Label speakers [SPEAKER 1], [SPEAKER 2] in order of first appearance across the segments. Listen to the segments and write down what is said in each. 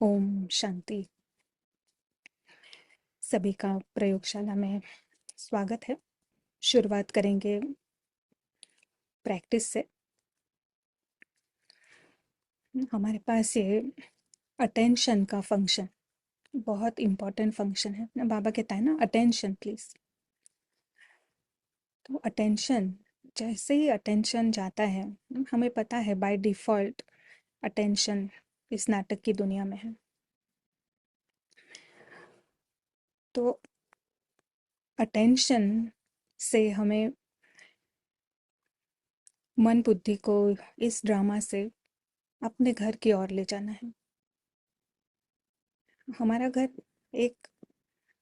[SPEAKER 1] ओम शांति। सभी का प्रयोगशाला में स्वागत है। शुरुआत करेंगे प्रैक्टिस से। हमारे पास ये अटेंशन का फंक्शन बहुत इम्पोर्टेंट फंक्शन है ना। बाबा कहता है ना, अटेंशन प्लीज। तो अटेंशन, जैसे ही अटेंशन जाता है, हमें पता है बाय डिफ़ॉल्ट अटेंशन इस नाटक की दुनिया में है। तो अटेंशन से हमें मन बुद्धि को इस ड्रामा से अपने घर की ओर ले जाना है। हमारा घर एक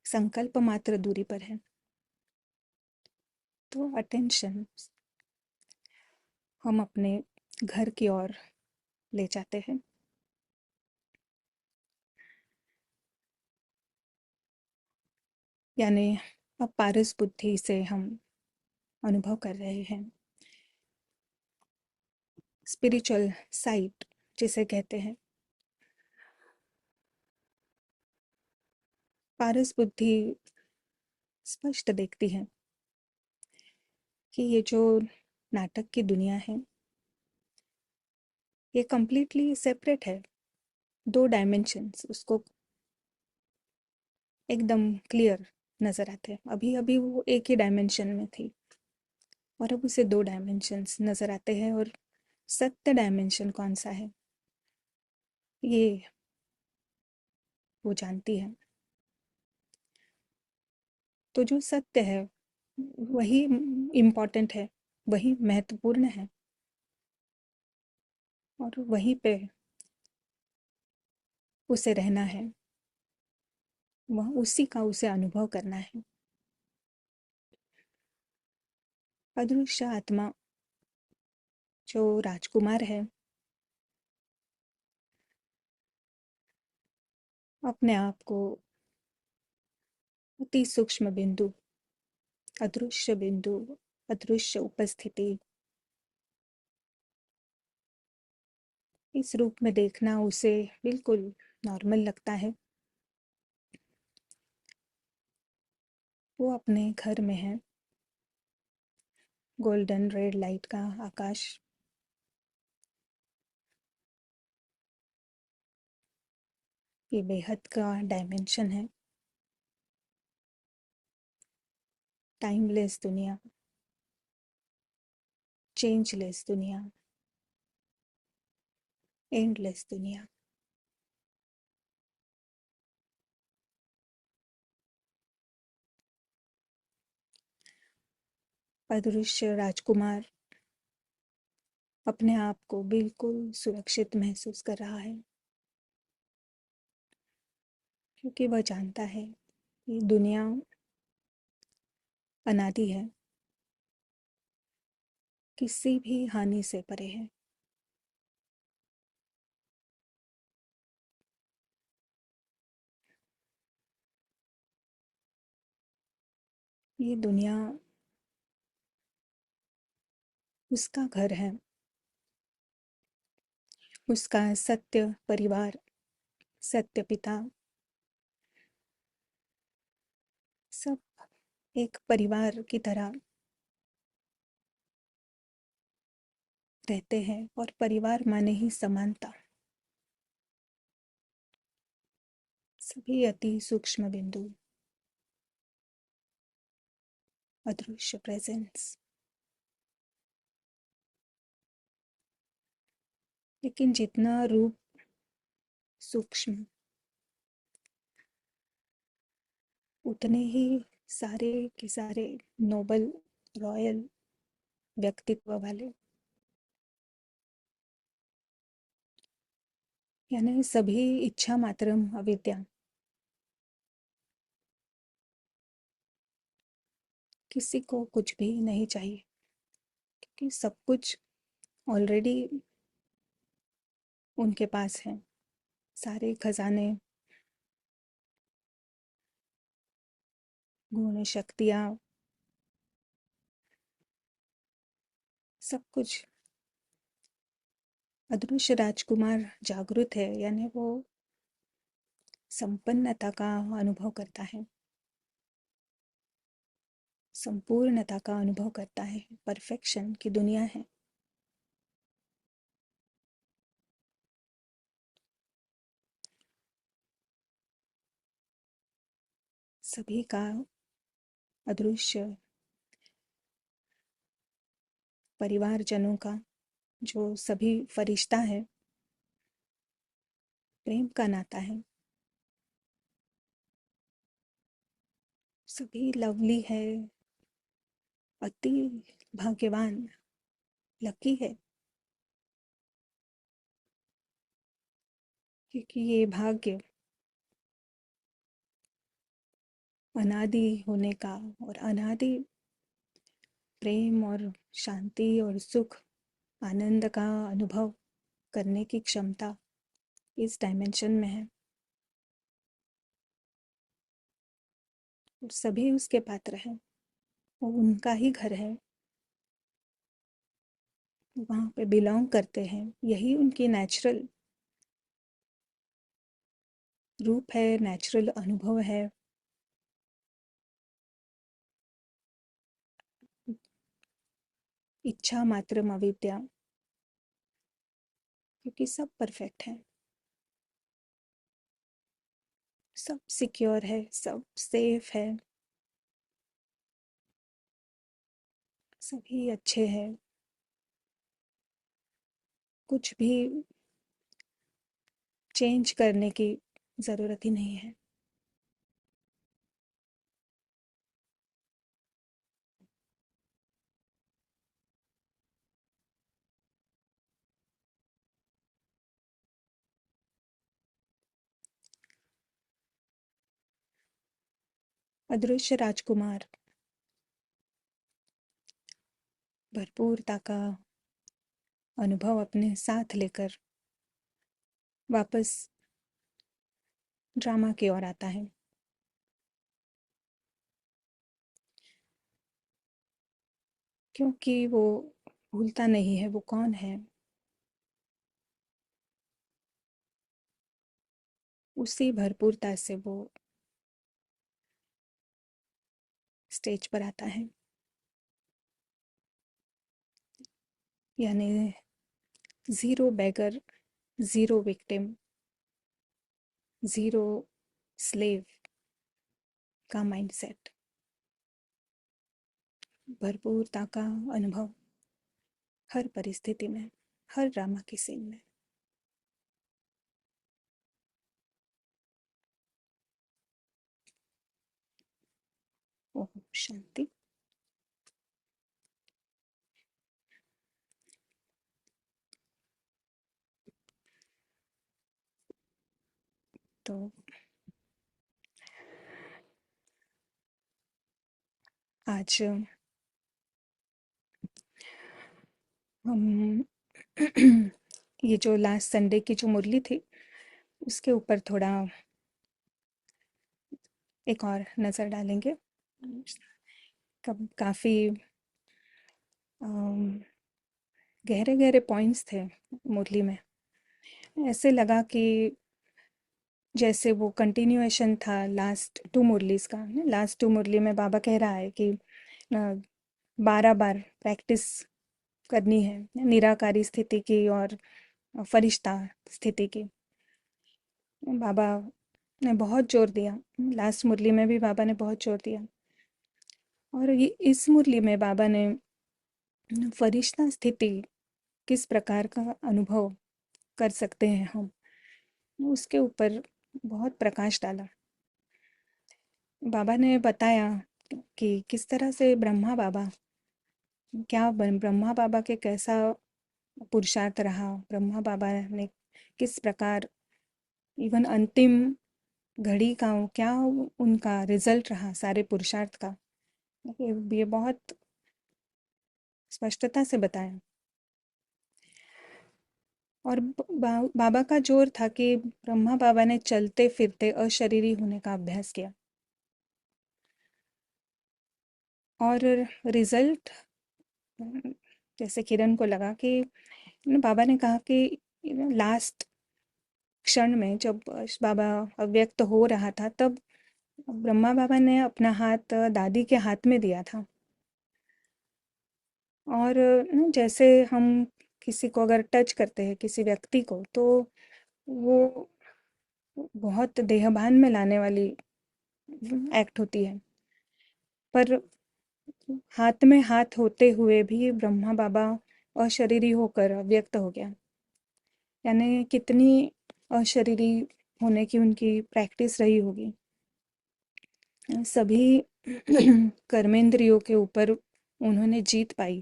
[SPEAKER 1] संकल्प मात्र दूरी पर है। तो अटेंशन हम अपने घर की ओर ले जाते हैं। यानी अब पारस बुद्धि से हम अनुभव कर रहे हैं स्पिरिचुअल साइट जिसे कहते हैं। पारस बुद्धि स्पष्ट देखती है कि ये जो नाटक की दुनिया है, ये कंप्लीटली सेपरेट है। दो डायमेंशंस उसको एकदम क्लियर नजर आते हैं। अभी अभी वो एक ही डायमेंशन में थी और अब उसे दो डायमेंशंस नजर आते हैं। और सत्य डायमेंशन कौन सा है, ये वो जानती है। तो जो सत्य है वही इम्पोर्टेंट है, वही महत्वपूर्ण है, और वहीं पे उसे रहना है, वह उसी का उसे अनुभव करना है। अदृश्य आत्मा जो राजकुमार है, अपने आप को अति सूक्ष्म बिंदु, अदृश्य बिंदु, अदृश्य उपस्थिति, इस रूप में देखना उसे बिल्कुल नॉर्मल लगता है। वो अपने घर में है। गोल्डन रेड लाइट का आकाश, ये बेहद का डायमेंशन है। टाइमलेस दुनिया, चेंजलेस दुनिया, एंडलेस दुनिया। अदृश्य राजकुमार अपने आप को बिल्कुल सुरक्षित महसूस कर रहा है, क्योंकि वह जानता है ये दुनिया अनादि है, किसी भी हानि से परे है। ये दुनिया उसका घर है, उसका सत्य परिवार, सत्य पिता, सब एक परिवार की तरह रहते हैं। और परिवार माने ही समानता। सभी अति सूक्ष्म बिंदु, अदृश्य प्रेजेंस। लेकिन जितना रूप सूक्ष्म, उतने ही सारे के सारे नोबल, रॉयल व्यक्तित्व वाले। यानी सभी इच्छा मात्रम अविद्या, किसी को कुछ भी नहीं चाहिए, क्योंकि सब कुछ ऑलरेडी उनके पास है। सारे खजाने, गुण, शक्तियाँ, सब कुछ। अदृश्य राजकुमार जागृत है, यानी वो संपन्नता का अनुभव करता है, संपूर्णता का अनुभव करता है, परफेक्शन की दुनिया है। सभी का अदृश्य परिवारजनों का, जो सभी फरिश्ता है, प्रेम का नाता है। सभी लवली है, अति भाग्यवान, लकी है, क्योंकि ये भाग्य अनादि होने का और अनादि प्रेम और शांति और सुख, आनंद का अनुभव करने की क्षमता इस डायमेंशन में है। और सभी उसके पात्र हैं, वो उनका ही घर है, वहाँ पे बिलोंग करते हैं। यही उनकी नेचुरल रूप है, नेचुरल अनुभव है। इच्छा मात्र अविद्या, क्योंकि सब परफेक्ट है, सब सिक्योर है, सब सेफ है, सभी अच्छे हैं, कुछ भी चेंज करने की ज़रूरत ही नहीं है। अदृश्य राजकुमार भरपूरता का अनुभव अपने साथ लेकर वापस ड्रामा की ओर आता है, क्योंकि वो भूलता नहीं है वो कौन है। उसी भरपूरता से वो स्टेज पर आता है, यानी ज़ीरो बेगर, ज़ीरो विक्टिम, ज़ीरो स्लेव का माइंडसेट, भरपूरता का अनुभव हर परिस्थिति में, हर ड्रामा की सीन में। ओम शांति। तो आज हम ये जो लास्ट संडे की जो मुरली थी उसके ऊपर थोड़ा एक और नज़र डालेंगे। कब काफ़ी गहरे गहरे पॉइंट्स थे मुरली में। ऐसे लगा कि जैसे वो कंटिन्यूएशन था लास्ट टू मुरलीज का। लास्ट टू मुरली में बाबा कह रहा है कि 12 बार प्रैक्टिस करनी है निराकारी स्थिति की और फरिश्ता स्थिति की। बाबा ने बहुत जोर दिया, लास्ट मुरली में भी बाबा ने बहुत जोर दिया, और ये इस मुरली में बाबा ने फरिश्ता स्थिति किस प्रकार का अनुभव कर सकते हैं हम, उसके ऊपर बहुत प्रकाश डाला। बाबा ने बताया कि किस तरह से ब्रह्मा बाबा, क्या ब्रह्मा बाबा के कैसा पुरुषार्थ रहा, ब्रह्मा बाबा ने किस प्रकार इवन अंतिम घड़ी का क्या उनका रिजल्ट रहा सारे पुरुषार्थ का, ये बहुत स्पष्टता से बताया। और बाबा का जोर था कि ब्रह्मा बाबा ने चलते फिरते अशरीरी होने का अभ्यास किया, और रिजल्ट जैसे किरण को लगा कि बाबा ने कहा कि लास्ट क्षण में जब बाबा अव्यक्त हो रहा था, तब ब्रह्मा बाबा ने अपना हाथ दादी के हाथ में दिया था। और जैसे हम किसी को अगर टच करते हैं, किसी व्यक्ति को, तो वो बहुत देहभान में लाने वाली एक्ट होती है। पर हाथ में हाथ होते हुए भी ब्रह्मा बाबा अशरीरी होकर व्यक्त हो गया। यानी कितनी अशरीरी होने की उनकी प्रैक्टिस रही होगी। सभी कर्मेंद्रियों के ऊपर उन्होंने जीत पाई।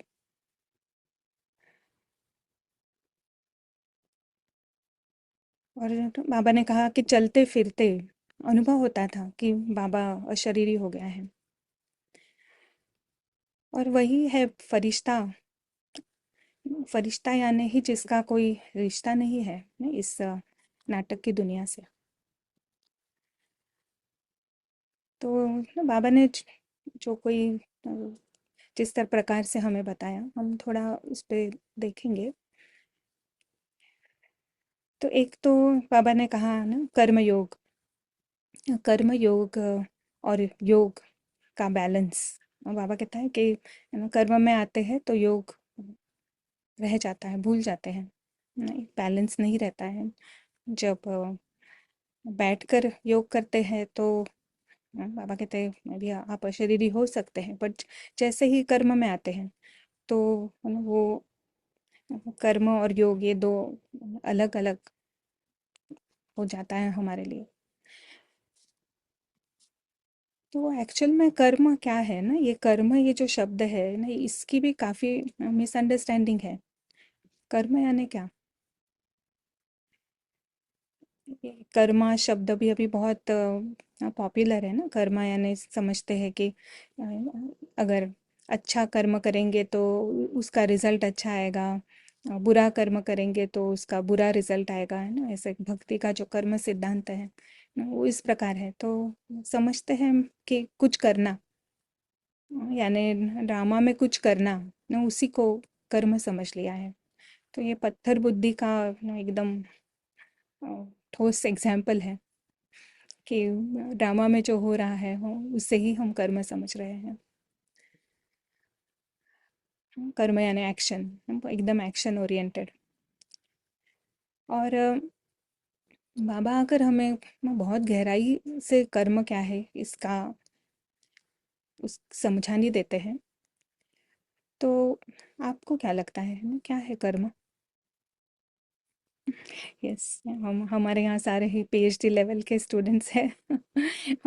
[SPEAKER 1] और बाबा ने कहा कि चलते फिरते अनुभव होता था कि बाबा अशरीरी हो गया है। और वही है फरिश्ता। फरिश्ता यानी ही जिसका कोई रिश्ता नहीं है इस नाटक की दुनिया से। तो बाबा ने जो कोई जिस तरह प्रकार से हमें बताया, हम थोड़ा उस पे देखेंगे। तो एक तो बाबा ने कहा ना, कर्म योग और योग का बैलेंस। और बाबा कहता है कि कर्म में आते हैं तो योग रह जाता है, भूल जाते हैं, नहीं बैलेंस नहीं रहता है। जब बैठकर योग करते हैं तो बाबा कहते हैं मैं भी आप अशरीरी हो सकते हैं, बट जैसे ही कर्म में आते हैं तो वो कर्म और योग ये दो अलग अलग हो जाता है हमारे लिए। तो एक्चुअल में कर्म क्या है ना, ये कर्म ये जो शब्द है ना, इसकी भी काफ़ी मिसअंडरस्टैंडिंग है। कर्म यानी क्या? ये कर्मा शब्द भी अभी बहुत पॉपुलर है ना। कर्मा यानी समझते हैं कि अगर अच्छा कर्म करेंगे तो उसका रिजल्ट अच्छा आएगा, बुरा कर्म करेंगे तो उसका बुरा रिजल्ट आएगा, है ना। ऐसे भक्ति का जो कर्म सिद्धांत है वो इस प्रकार है। तो समझते हैं कि कुछ करना, यानी ड्रामा में कुछ करना ना, उसी को कर्म समझ लिया है। तो ये पत्थर बुद्धि का ना एकदम अ, ठोस एग्जाम्पल है कि ड्रामा में जो हो रहा है वो उससे ही हम कर्म समझ रहे हैं। कर्म यानी एक्शन, एकदम एक्शन ओरिएंटेड। और बाबा अगर हमें बहुत गहराई से कर्म क्या है इसका उस समझानी देते हैं, तो आपको क्या लगता है ना, क्या है कर्म? यस, हम हमारे यहाँ सारे ही पीएचडी लेवल के स्टूडेंट्स हैं।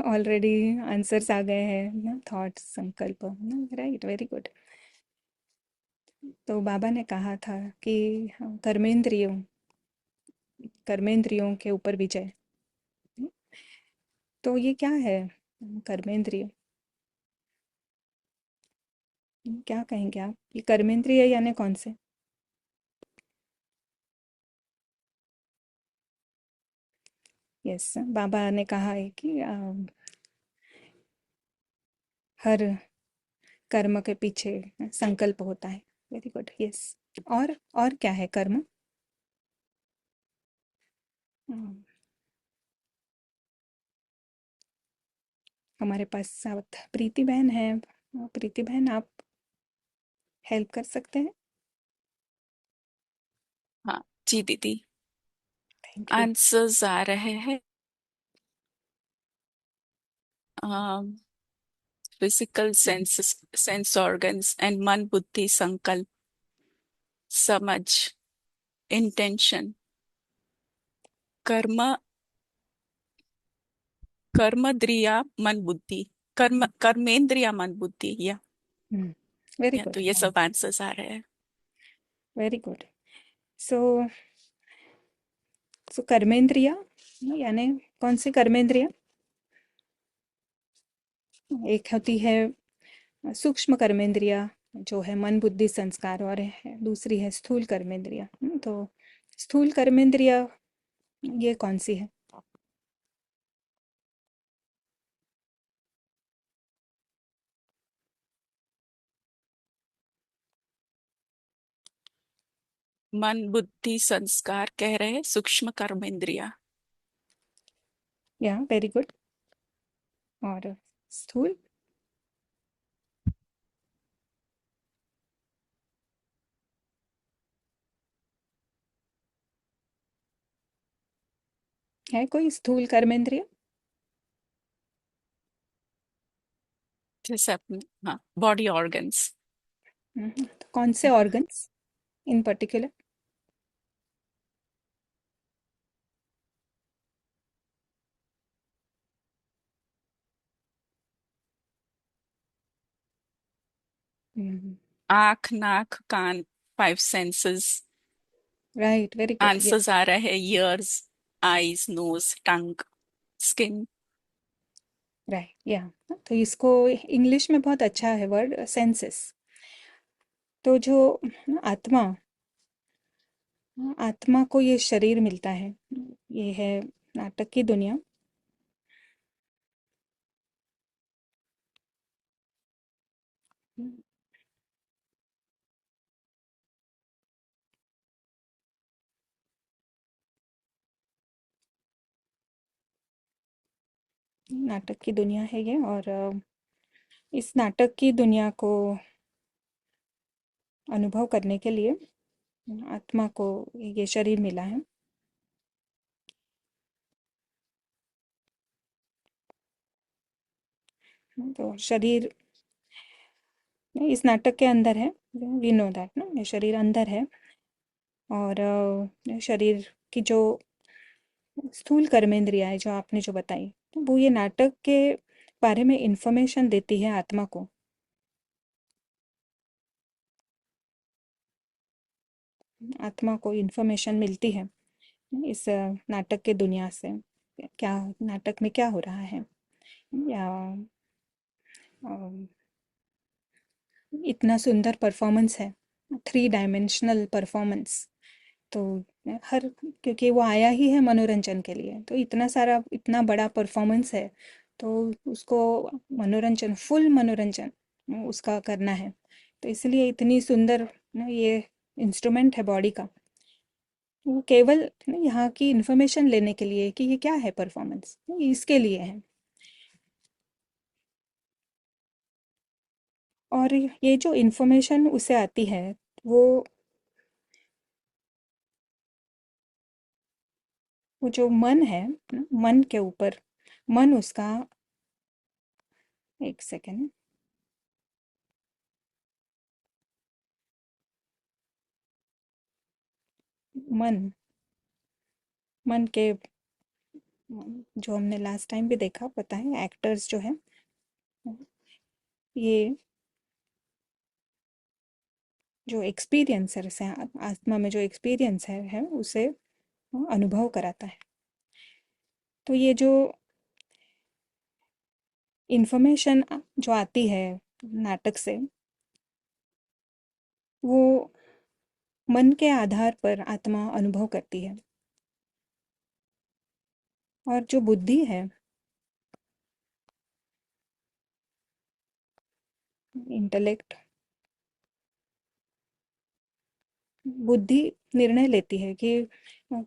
[SPEAKER 1] ऑलरेडी आंसर्स आ गए हैं ना, थॉट संकल्प ना, राइट, वेरी गुड। तो बाबा ने कहा था कि कर्मेंद्रियों कर्मेंद्रियों के ऊपर विजय। तो ये क्या है कर्मेंद्रिय? क्या कहेंगे आप, ये कर्मेंद्रिय यानी कौन से? यस, बाबा ने कहा है कि हर कर्म के पीछे संकल्प होता है। Very good, yes. और क्या है कर्म? अम, हमारे पास साथ प्रीति बहन है। प्रीति बहन, आप हेल्प कर सकते हैं?
[SPEAKER 2] हाँ जी दीदी।
[SPEAKER 1] Thank you.
[SPEAKER 2] आंसर्स आ रहे हैं। फिजिकल सेंस ऑर्गन्स एंड मन बुद्धि संकल्प समझ इंटेंशन कर्म कर्मद्रिया मन बुद्धि कर्मेंद्रिया मन बुद्धि
[SPEAKER 1] वेरी
[SPEAKER 2] या
[SPEAKER 1] गुड,
[SPEAKER 2] तो ये सब आंसर्स आ रहे हैं।
[SPEAKER 1] Very good. सो कर्मेंद्रिया यानी कौन सी कर्मेंद्रिया? एक होती है सूक्ष्म कर्मेंद्रिया, जो है मन बुद्धि संस्कार, और है दूसरी है स्थूल कर्मेंद्रिया। तो स्थूल कर्मेंद्रिया ये कौन सी है?
[SPEAKER 2] मन बुद्धि संस्कार कह रहे हैं सूक्ष्म कर्मेंद्रिया।
[SPEAKER 1] या वेरी गुड। और स्थूल? है कोई स्थूल कर्मेंद्रिय?
[SPEAKER 2] जैसे अपने, हाँ, बॉडी ऑर्गन्स।
[SPEAKER 1] तो कौन से ऑर्गन्स इन पर्टिकुलर?
[SPEAKER 2] आँख, नाक, कान, 5 senses.
[SPEAKER 1] Right, very good,
[SPEAKER 2] answers
[SPEAKER 1] yes.
[SPEAKER 2] आ रहे हैं: ears, eyes, nose, tongue, skin.
[SPEAKER 1] Right, yeah. तो इसको इंग्लिश में बहुत अच्छा है वर्ड, सेंसेस। तो जो आत्मा, आत्मा को ये शरीर मिलता है, ये है नाटक की दुनिया। नाटक की दुनिया है ये, और इस नाटक की दुनिया को अनुभव करने के लिए आत्मा को ये शरीर मिला है। तो शरीर इस नाटक के अंदर है, वी नो दैट ना, ये शरीर अंदर है। और शरीर की जो स्थूल कर्मेंद्रियाँ है जो आपने जो बताई, तो वो ये नाटक के बारे में इंफॉर्मेशन देती है आत्मा को। आत्मा को इंफॉर्मेशन मिलती है इस नाटक के दुनिया से, क्या नाटक में क्या हो रहा है, या इतना सुंदर परफॉर्मेंस है, 3 डायमेंशनल परफॉर्मेंस। तो हर, क्योंकि वो आया ही है मनोरंजन के लिए, तो इतना सारा इतना बड़ा परफॉर्मेंस है, तो उसको मनोरंजन, फुल मनोरंजन उसका करना है। तो इसलिए इतनी सुंदर ये इंस्ट्रूमेंट है बॉडी का। वो केवल यहाँ की इंफॉर्मेशन लेने के लिए कि ये क्या है परफॉर्मेंस, इसके लिए है। और ये जो इंफॉर्मेशन उसे आती है, वो वो जो मन है, मन के ऊपर, मन उसका, एक सेकेंड, मन, मन के, जो हमने लास्ट टाइम भी देखा, पता है एक्टर्स जो है, ये जो एक्सपीरियंसर्स हैं, आत्मा में जो एक्सपीरियंस है उसे अनुभव कराता है। तो ये जो इंफॉर्मेशन जो आती है नाटक से, वो मन के आधार पर आत्मा अनुभव करती है। और जो बुद्धि है, इंटेलेक्ट, बुद्धि निर्णय लेती है कि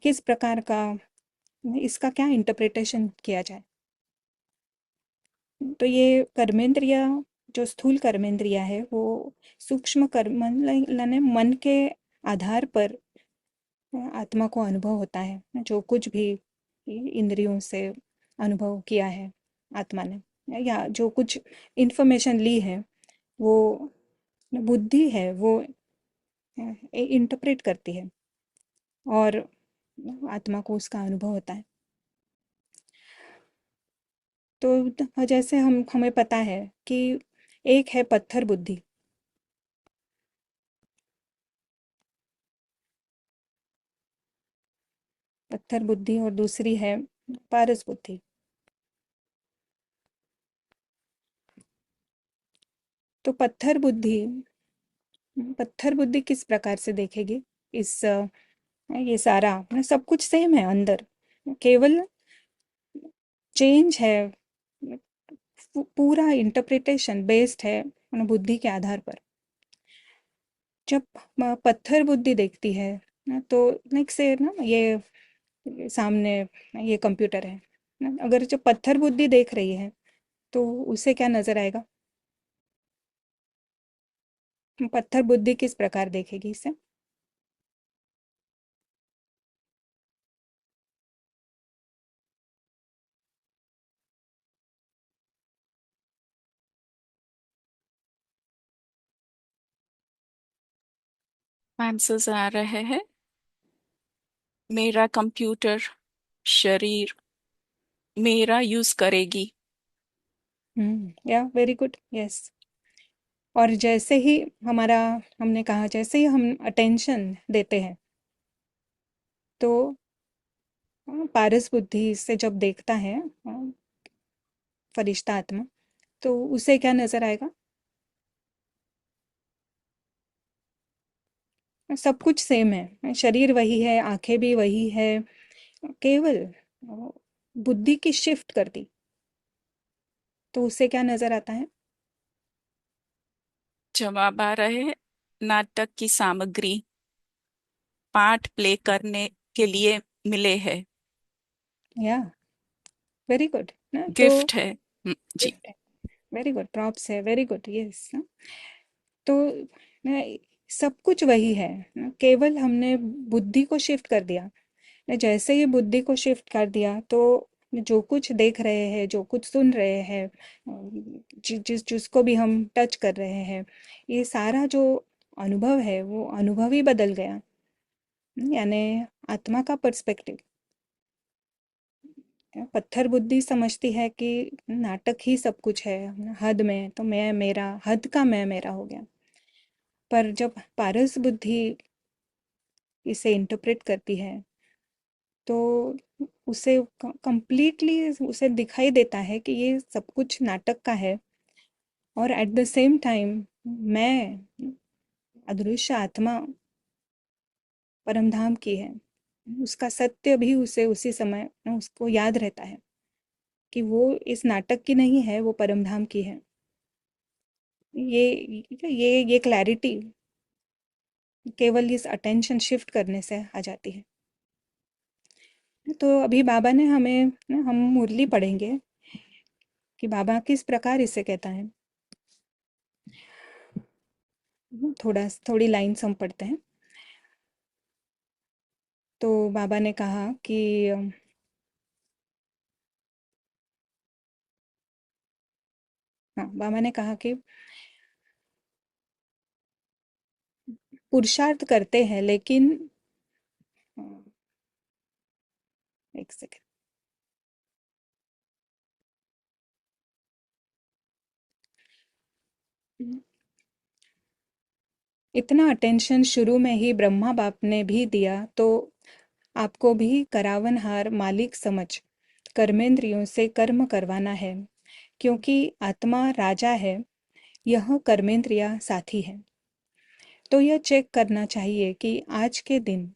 [SPEAKER 1] किस प्रकार का, इसका क्या इंटरप्रिटेशन किया जाए। तो ये कर्मेंद्रिय, जो स्थूल कर्मेंद्रिय है, वो सूक्ष्म कर्म यानी मन के आधार पर आत्मा को अनुभव होता है, जो कुछ भी इंद्रियों से अनुभव किया है आत्मा ने, या जो कुछ इंफॉर्मेशन ली है, वो बुद्धि है, वो इंटरप्रेट करती है, और आत्मा को उसका अनुभव होता है। तो जैसे हमें पता है कि एक है पत्थर बुद्धि, पत्थर बुद्धि, और दूसरी है पारस बुद्धि। तो पत्थर बुद्धि किस प्रकार से देखेगी इस ये सारा सब कुछ सेम है अंदर, केवल चेंज है, पूरा इंटरप्रिटेशन बेस्ड है बुद्धि के आधार पर। जब पत्थर बुद्धि देखती है ना, तो लाइक से ना, ये सामने ये कंप्यूटर है, ना? अगर जो पत्थर बुद्धि देख रही है तो उसे क्या नजर आएगा? पत्थर बुद्धि किस प्रकार देखेगी इसे?
[SPEAKER 2] आंसर्स आ रहे हैं। मेरा कंप्यूटर शरीर मेरा यूज करेगी।
[SPEAKER 1] या वेरी गुड, यस। और जैसे ही हमारा, हमने कहा जैसे ही हम अटेंशन देते हैं तो पारस बुद्धि से जब देखता है फरिश्ता आत्मा, तो उसे क्या नजर आएगा? सब कुछ सेम है, शरीर वही है, आंखें भी वही है, केवल बुद्धि की शिफ्ट कर दी, तो उसे क्या नजर आता है?
[SPEAKER 2] जवाब आ रहे हैं। नाटक की सामग्री पार्ट प्ले करने के लिए मिले हैं।
[SPEAKER 1] या वेरी गुड ना, तो
[SPEAKER 2] गिफ्ट है। जी।
[SPEAKER 1] गिफ्ट है, वेरी गुड, प्रॉप्स है, वेरी गुड, यस। तो ना, सब कुछ वही है ना, केवल हमने बुद्धि को शिफ्ट कर दिया ना। जैसे ही बुद्धि को शिफ्ट कर दिया तो जो कुछ देख रहे हैं, जो कुछ सुन रहे हैं, जिसको भी हम टच कर रहे हैं, ये सारा जो अनुभव है वो अनुभव ही बदल गया। यानी आत्मा का पर्सपेक्टिव। पत्थर बुद्धि समझती है कि नाटक ही सब कुछ है, हद में तो मैं मेरा, हद का मैं मेरा हो गया। पर जब पारस बुद्धि इसे इंटरप्रेट करती है तो उसे कंप्लीटली उसे दिखाई देता है कि ये सब कुछ नाटक का है, और एट द सेम टाइम मैं अदृश्य आत्मा परमधाम की है। उसका सत्य भी उसे उसी समय उसको याद रहता है कि वो इस नाटक की नहीं है, वो परमधाम की है। ये क्लैरिटी केवल इस अटेंशन शिफ्ट करने से आ जाती है। तो अभी बाबा ने हमें, हम मुरली पढ़ेंगे कि बाबा किस प्रकार इसे कहता है। थोड़ी लाइन्स हम पढ़ते हैं। तो बाबा ने कहा कि हाँ, बाबा ने कहा कि पुरुषार्थ करते हैं लेकिन एक सेकंड, इतना अटेंशन शुरू में ही ब्रह्मा बाप ने भी दिया तो आपको भी करावनहार मालिक समझ कर्मेंद्रियों से कर्म करवाना है, क्योंकि आत्मा राजा है, यह कर्मेंद्रिया साथी है। तो यह चेक करना चाहिए कि आज के दिन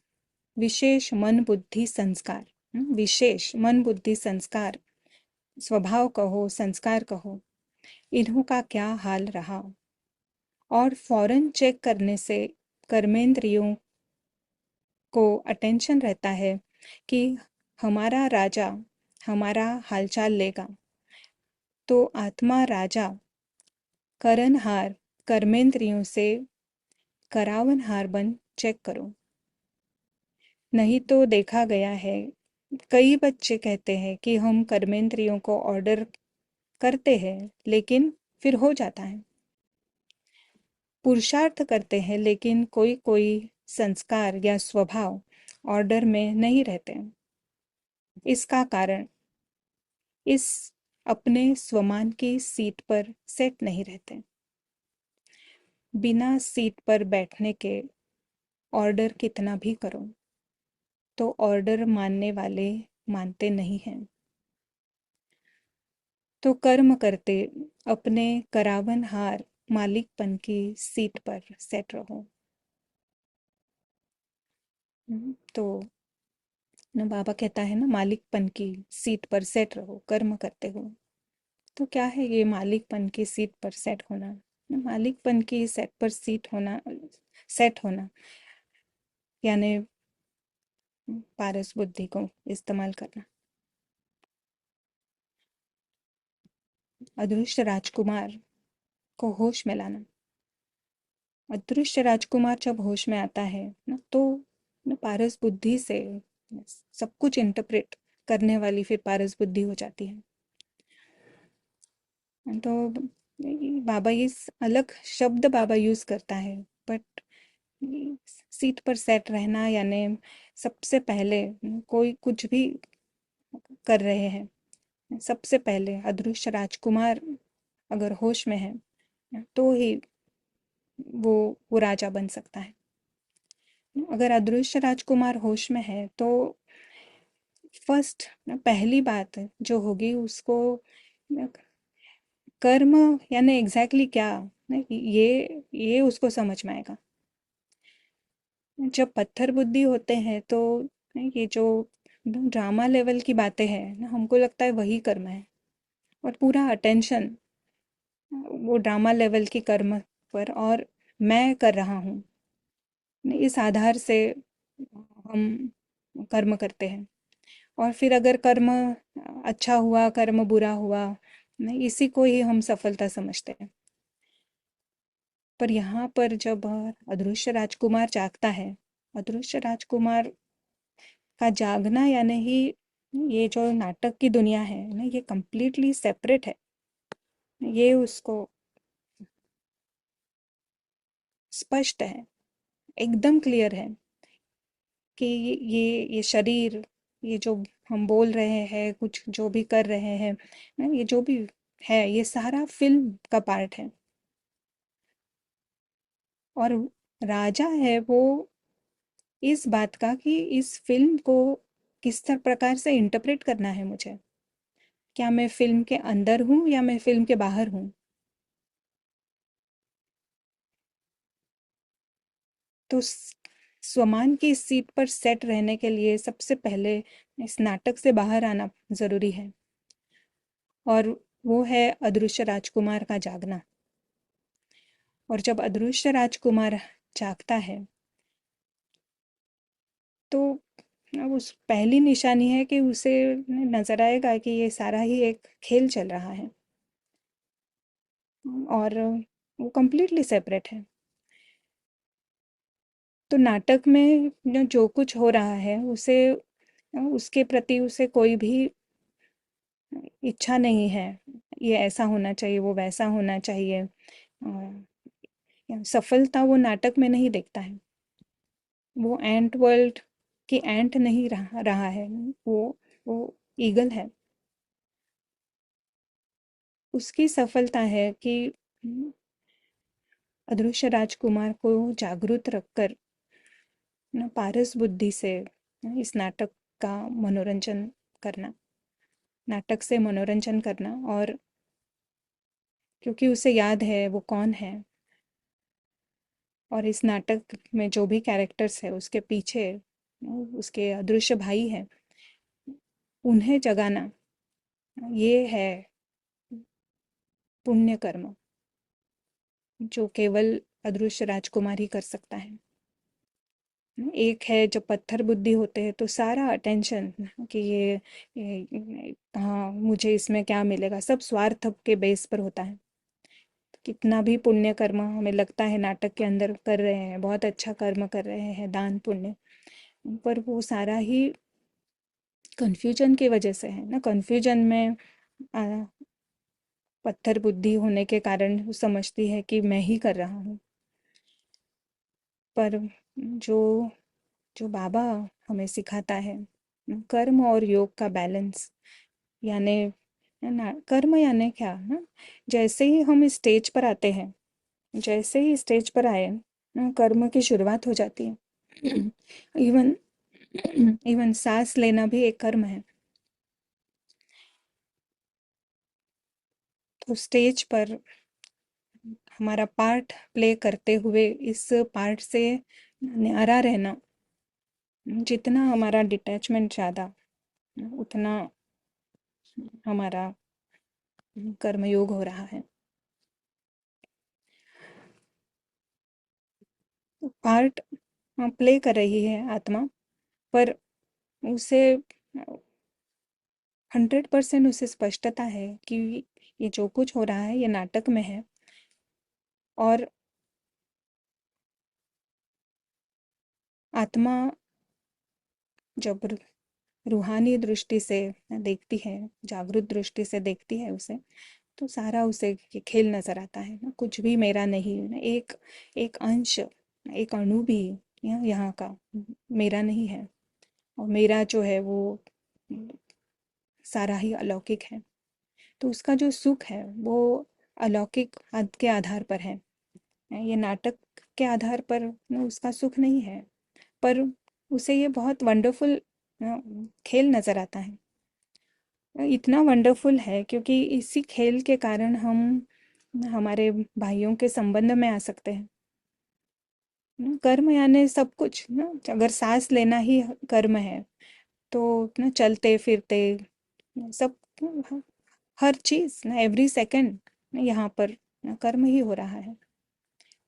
[SPEAKER 1] विशेष मन बुद्धि संस्कार, विशेष मन बुद्धि संस्कार, स्वभाव कहो संस्कार कहो, इन्हों का क्या हाल रहा। और फौरन चेक करने से कर्मेंद्रियों को अटेंशन रहता है कि हमारा राजा हमारा हालचाल लेगा। तो आत्मा राजा करनहार कर्मेंद्रियों से करावनहार बन चेक करो। नहीं तो देखा गया है, कई बच्चे कहते हैं कि हम कर्मेंद्रियों को ऑर्डर करते हैं लेकिन फिर हो जाता है। पुरुषार्थ करते हैं लेकिन कोई कोई संस्कार या स्वभाव ऑर्डर में नहीं रहते। इसका कारण इस अपने स्वमान की सीट पर सेट नहीं रहते। बिना सीट पर बैठने के ऑर्डर कितना भी करो तो ऑर्डर मानने वाले मानते नहीं हैं। तो कर्म करते अपने करावनहार मालिकपन की सीट पर सेट रहो। तो ना बाबा कहता है ना, मालिकपन की सीट पर सेट रहो कर्म करते हो। तो क्या है ये मालिकपन की सीट पर सेट होना? मालिकपन की सेट पर सीट होना, सेट होना यानी पारस बुद्धि को इस्तेमाल करना। अदृश्य राजकुमार को होश में लाना। अदृश्य राजकुमार जब होश में आता है ना, तो ना पारस बुद्धि से सब कुछ इंटरप्रेट करने वाली फिर पारस बुद्धि हो जाती है। तो बाबा ये अलग शब्द बाबा यूज करता है, बट सीट पर सेट रहना यानी सबसे पहले कोई कुछ भी कर रहे हैं, सबसे पहले अदृश्य राजकुमार अगर होश में है तो ही वो वो राजा बन सकता है। अगर अदृश्य राजकुमार होश में है तो फर्स्ट पहली बात जो होगी उसको कर्म यानी एग्जैक्टली क्या, ये उसको समझ में आएगा। जब पत्थर बुद्धि होते हैं तो ये जो ड्रामा लेवल की बातें हैं ना, हमको लगता है वही कर्म है, और पूरा अटेंशन वो ड्रामा लेवल की कर्म पर और मैं कर रहा हूँ, इस आधार से हम कर्म करते हैं। और फिर अगर कर्म अच्छा हुआ कर्म बुरा हुआ, नहीं इसी को ही हम सफलता समझते हैं। पर यहाँ पर जब अदृश्य राजकुमार जागता है, अदृश्य राजकुमार का जागना यानी ही ये जो नाटक की दुनिया है ना, ये कंप्लीटली सेपरेट है। ये उसको स्पष्ट है, एकदम क्लियर है कि ये शरीर, ये जो हम बोल रहे हैं, कुछ जो भी कर रहे हैं ना, ये जो भी है ये सारा फिल्म का पार्ट है। और राजा है वो इस बात का कि इस फिल्म को किस तरह प्रकार से इंटरप्रेट करना है मुझे। क्या मैं फिल्म के अंदर हूँ या मैं फिल्म के बाहर हूँ। तो स्वमान की इस सीट पर सेट रहने के लिए सबसे पहले इस नाटक से बाहर आना जरूरी है, और वो है अदृश्य राजकुमार का जागना। और जब अदृश्य राजकुमार जागता है तो उस पहली निशानी है कि उसे नजर आएगा कि ये सारा ही एक खेल चल रहा है, और वो कंप्लीटली सेपरेट है। तो नाटक में जो कुछ हो रहा है उसे उसके प्रति उसे कोई भी इच्छा नहीं है, ये ऐसा होना चाहिए वो वैसा होना चाहिए। सफलता वो नाटक में नहीं देखता है। वो एंट वर्ल्ड की एंट नहीं रहा है, वो ईगल है। उसकी सफलता है कि अदृश्य राजकुमार को जागरूक रखकर ना पारस बुद्धि से इस नाटक का मनोरंजन करना, नाटक से मनोरंजन करना। और क्योंकि उसे याद है वो कौन है, और इस नाटक में जो भी कैरेक्टर्स है उसके पीछे उसके अदृश्य भाई हैं, उन्हें जगाना, ये है पुण्य कर्म जो केवल अदृश्य राजकुमार ही कर सकता है। एक है जब पत्थर बुद्धि होते हैं तो सारा अटेंशन कि हाँ मुझे इसमें क्या मिलेगा, सब स्वार्थ के बेस पर होता है। कितना भी पुण्य कर्म हमें लगता है नाटक के अंदर कर रहे हैं, बहुत अच्छा कर्म कर रहे हैं, दान पुण्य, पर वो सारा ही कंफ्यूजन की वजह से है ना। कंफ्यूजन में आ, पत्थर बुद्धि होने के कारण वो समझती है कि मैं ही कर रहा हूँ। पर जो जो बाबा हमें सिखाता है कर्म और योग का बैलेंस, यानी ना कर्म यानी क्या ना, जैसे ही हम स्टेज पर आते हैं, जैसे ही स्टेज पर आए ना कर्म की शुरुआत हो जाती है। इवन इवन सांस लेना भी एक कर्म है। तो स्टेज पर हमारा पार्ट प्ले करते हुए इस पार्ट से न्यारा रहना, जितना हमारा डिटैचमेंट ज़्यादा उतना हमारा कर्मयोग हो रहा है। पार्ट प्ले कर रही है आत्मा, पर उसे 100% उसे स्पष्टता है कि ये जो कुछ हो रहा है ये नाटक में है। और आत्मा जब रूहानी दृष्टि से देखती है, जागृत दृष्टि से देखती है उसे, तो सारा उसे ये खेल नजर आता है ना, कुछ भी मेरा नहीं ना, एक एक अंश, एक अणु भी यहाँ का मेरा नहीं है। और मेरा जो है वो सारा ही अलौकिक है। तो उसका जो सुख है वो अलौकिक के आधार पर है। ये नाटक के आधार पर ना उसका सुख नहीं है, पर उसे ये बहुत वंडरफुल खेल नजर आता है। इतना वंडरफुल है क्योंकि इसी खेल के कारण हम हमारे भाइयों के संबंध में आ सकते हैं ना। कर्म यानी सब कुछ ना, अगर सांस लेना ही कर्म है तो ना चलते फिरते सब, हर चीज ना, एवरी सेकंड यहाँ पर ना कर्म ही हो रहा है।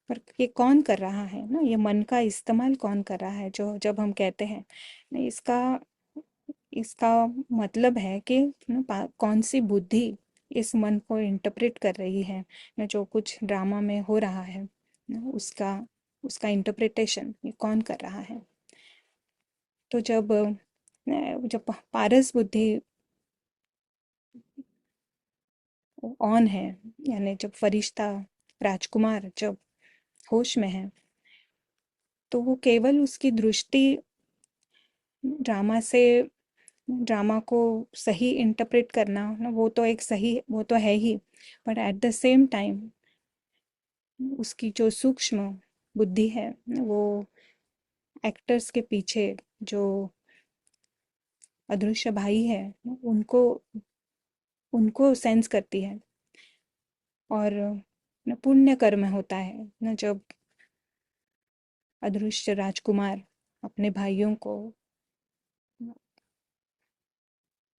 [SPEAKER 1] पर ये कौन कर रहा है ना, ये मन का इस्तेमाल कौन कर रहा है, जो जब हम कहते हैं ना, इसका इसका मतलब है कि ना कौन सी बुद्धि इस मन को इंटरप्रेट कर रही है ना, जो कुछ ड्रामा में हो रहा है ना, उसका उसका इंटरप्रिटेशन ये कौन कर रहा है। तो जब पारस बुद्धि ऑन है, यानी जब फरिश्ता राजकुमार जब होश में है, तो वो केवल उसकी दृष्टि ड्रामा से, ड्रामा को सही इंटरप्रेट करना ना, वो तो एक सही, वो तो है ही, but at the same time उसकी जो सूक्ष्म बुद्धि है वो एक्टर्स के पीछे जो अदृश्य भाई है उनको उनको सेंस करती है। और न पुण्य कर्म होता है न, जब अदृश्य राजकुमार अपने भाइयों को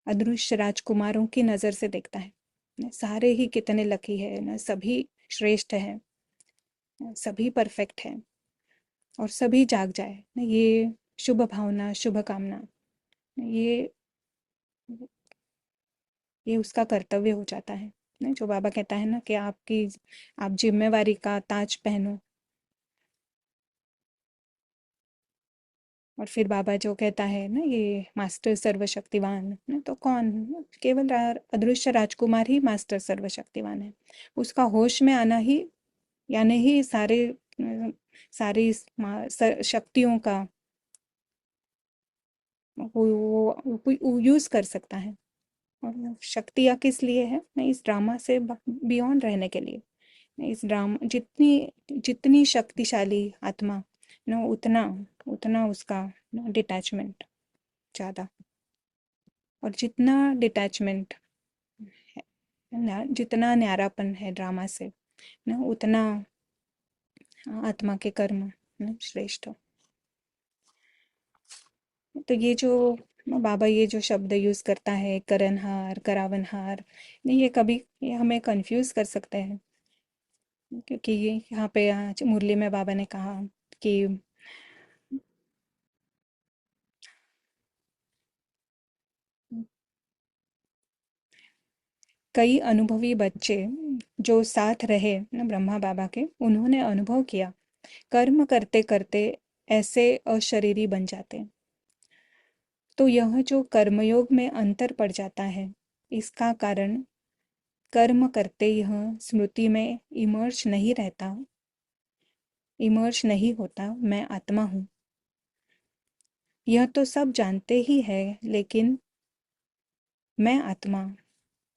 [SPEAKER 1] अदृश्य राजकुमारों की नज़र से देखता है न, सारे ही कितने लकी है न, सभी श्रेष्ठ है, सभी परफेक्ट है, और सभी जाग जाए न, ये शुभ भावना, शुभ कामना, ये ये उसका कर्तव्य हो जाता है ना। जो बाबा कहता है ना कि आप जिम्मेवारी का ताज पहनो। और फिर बाबा जो कहता है ना, ये मास्टर सर्वशक्तिवान ना, तो कौन, केवल अदृश्य राजकुमार ही मास्टर सर्वशक्तिवान है। उसका होश में आना ही यानी ही सारी शक्तियों का वो यूज कर सकता है। और शक्तियाँ किस लिए है ना, इस ड्रामा से बियॉन्ड रहने के लिए। इस ड्रामा जितनी जितनी शक्तिशाली आत्मा ना, उतना उतना उसका डिटैचमेंट ज़्यादा। और जितना डिटैचमेंट है ना, जितना न्यारापन है ड्रामा से ना, उतना आत्मा के कर्म ना श्रेष्ठ। तो ये जो बाबा ये जो शब्द यूज करता है, करनहार, करावनहार, नहीं, ये कभी ये हमें कंफ्यूज कर सकते हैं। क्योंकि ये यहाँ पे आज मुरली में बाबा ने कहा कि कई अनुभवी बच्चे जो साथ रहे न ब्रह्मा बाबा के, उन्होंने अनुभव किया कर्म करते करते ऐसे अशरीरी बन जाते। तो यह जो कर्मयोग में अंतर पड़ जाता है, इसका कारण कर्म करते यह स्मृति में इमर्ज नहीं रहता, इमर्ज नहीं होता मैं आत्मा हूँ। यह तो सब जानते ही है, लेकिन मैं आत्मा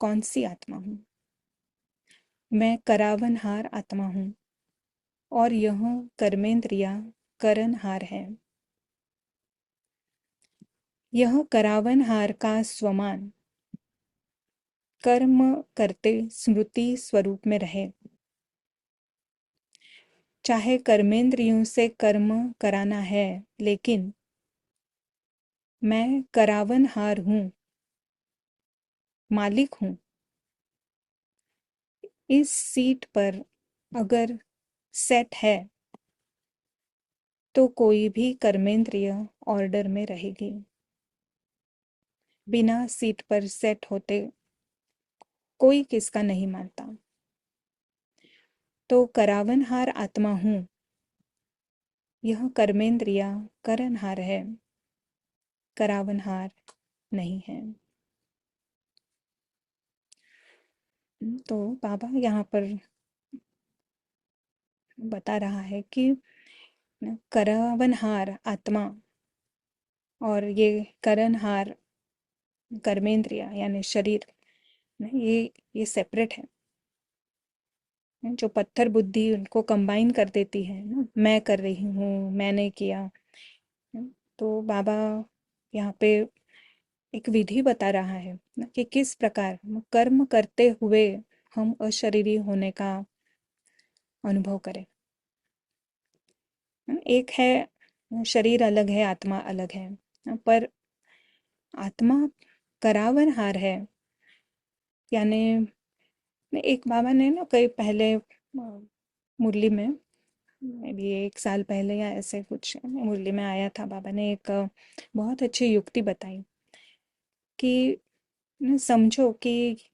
[SPEAKER 1] कौन सी आत्मा हूँ। मैं करावनहार आत्मा हूँ, और यह कर्मेंद्रिया करनहार है। यह करावनहार का स्वमान कर्म करते स्मृति स्वरूप में रहे, चाहे कर्मेंद्रियों से कर्म कराना है, लेकिन मैं करावनहार हूँ, मालिक हूँ। इस सीट पर अगर सेट है तो कोई भी कर्मेंद्रिय ऑर्डर में रहेगी। बिना सीट पर सेट होते कोई किसका नहीं मानता। तो करावनहार आत्मा हूँ, यह कर्मेंद्रिया करनहार है, करावनहार नहीं है। तो बाबा यहाँ पर बता रहा है कि करावनहार आत्मा और ये करनहार कर्मेंद्रिया यानी शरीर, ये सेपरेट है। जो पत्थर बुद्धि उनको कंबाइन कर देती है ना, मैं कर रही हूँ, मैंने किया। तो बाबा यहाँ पे एक विधि बता रहा है ना, कि किस प्रकार कर्म करते हुए हम अशरीरी होने का अनुभव करें। एक है शरीर अलग है, आत्मा अलग है, पर आत्मा करावनहार है। यानी एक बाबा ने ना कई पहले मुरली में, मे बी 1 साल पहले या ऐसे कुछ मुरली में आया था, बाबा ने एक बहुत अच्छी युक्ति बताई कि समझो कि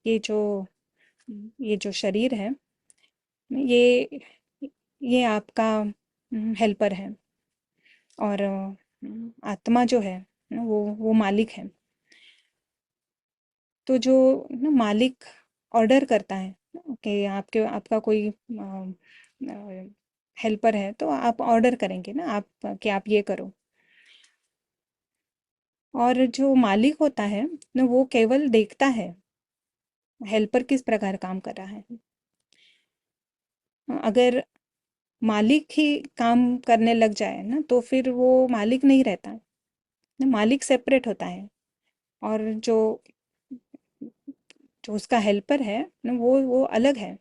[SPEAKER 1] ये जो ये जो शरीर है, ये ये आपका हेल्पर है, और आत्मा जो है वो मालिक है। तो जो मालिक ऑर्डर करता है कि आपके आपका कोई हेल्पर है, तो आप ऑर्डर करेंगे ना, आप कि आप ये करो। और जो मालिक होता है ना, वो केवल देखता है हेल्पर किस प्रकार काम कर रहा है। अगर मालिक ही काम करने लग जाए ना, तो फिर वो मालिक नहीं रहता ना, मालिक सेपरेट होता है। और जो जो उसका हेल्पर है ना, वो अलग है।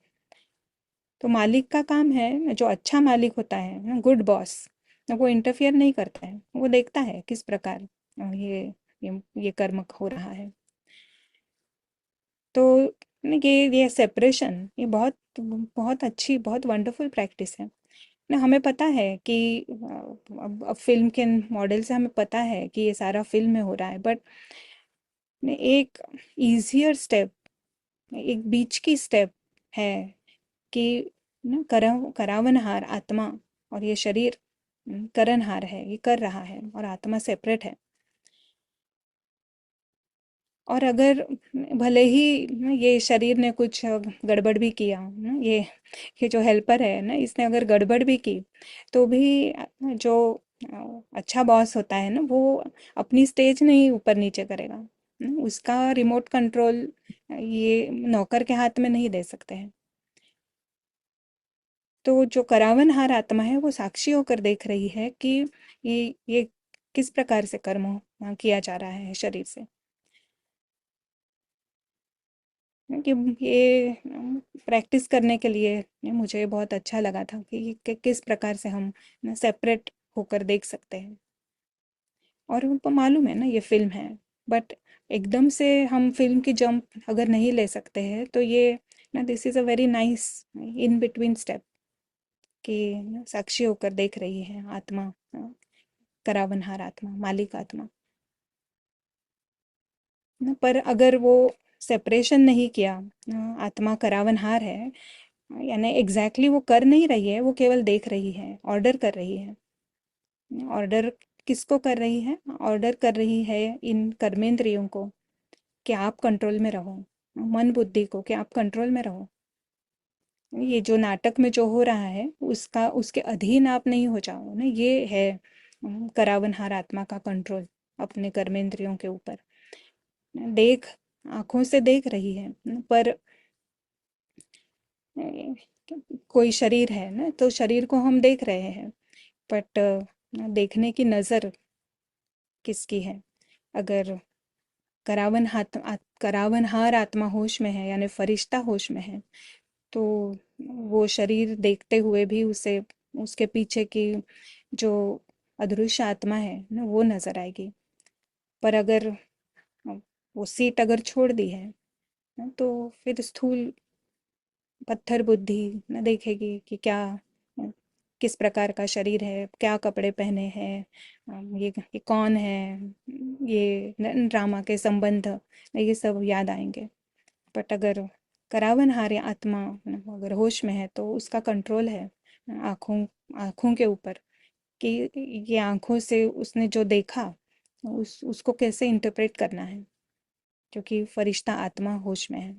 [SPEAKER 1] तो मालिक का काम है ना, जो अच्छा मालिक होता है ना, गुड बॉस, ना वो इंटरफियर नहीं करता है, वो देखता है किस प्रकार ये कर्म हो रहा है। तो ये सेपरेशन, ये बहुत बहुत अच्छी, बहुत वंडरफुल प्रैक्टिस है ना। हमें पता है कि अब फिल्म के मॉडल से हमें पता है कि ये सारा फिल्म में हो रहा है, बट एक इजियर स्टेप, एक बीच की स्टेप है कि करावनहार आत्मा और ये शरीर करनहार है, ये कर रहा है, और आत्मा सेपरेट है। और अगर भले ही ये शरीर ने कुछ गड़बड़ भी किया ना, ये जो हेल्पर है ना, इसने अगर गड़बड़ भी की, तो भी जो अच्छा बॉस होता है ना, वो अपनी स्टेज नहीं ऊपर नीचे करेगा। उसका रिमोट कंट्रोल ये नौकर के हाथ में नहीं दे सकते हैं। तो जो करावनहार आत्मा है, वो साक्षी होकर देख रही है कि ये किस प्रकार से कर्म किया जा रहा है शरीर से। कि ये प्रैक्टिस करने के लिए मुझे बहुत अच्छा लगा था कि किस प्रकार से हम सेपरेट होकर देख सकते हैं। और उनको मालूम है ना ये फिल्म है, बट एकदम से हम फिल्म की जंप अगर नहीं ले सकते हैं, तो ये ना, this is a very nice in between step, कि साक्षी होकर देख रही है आत्मा, करावनहार आत्मा, मालिक आत्मा। पर अगर वो सेपरेशन नहीं किया, आत्मा करावनहार है, यानी एग्जैक्टली वो कर नहीं रही है, वो केवल देख रही है, ऑर्डर कर रही है। ऑर्डर किसको कर रही है? ऑर्डर कर रही है इन कर्मेंद्रियों को कि आप कंट्रोल में रहो, मन बुद्धि को कि आप कंट्रोल में रहो। ये जो नाटक में जो हो रहा है, उसका उसके अधीन आप नहीं हो जाओ ना, ये है करावनहार आत्मा का कंट्रोल अपने कर्मेंद्रियों के ऊपर। देख आंखों से देख रही है, पर कोई शरीर है ना, तो शरीर को हम देख रहे हैं, बट देखने की नज़र किसकी है? अगर करावनहार आत्मा होश में है, यानी फरिश्ता होश में है, तो वो शरीर देखते हुए भी उसे, उसके पीछे की जो अदृश्य आत्मा है ना, वो नजर आएगी। पर अगर वो सीट अगर छोड़ दी है ना, तो फिर स्थूल पत्थर बुद्धि न देखेगी कि क्या, किस प्रकार का शरीर है, क्या कपड़े पहने हैं, ये कौन है, ये ड्रामा के संबंध, ये सब याद आएंगे। बट अगर करावनहार आत्मा अगर होश में है तो उसका कंट्रोल है आँखों आँखों के ऊपर, कि ये आँखों से उसने जो देखा उसको कैसे इंटरप्रेट करना है, क्योंकि फरिश्ता आत्मा होश में है।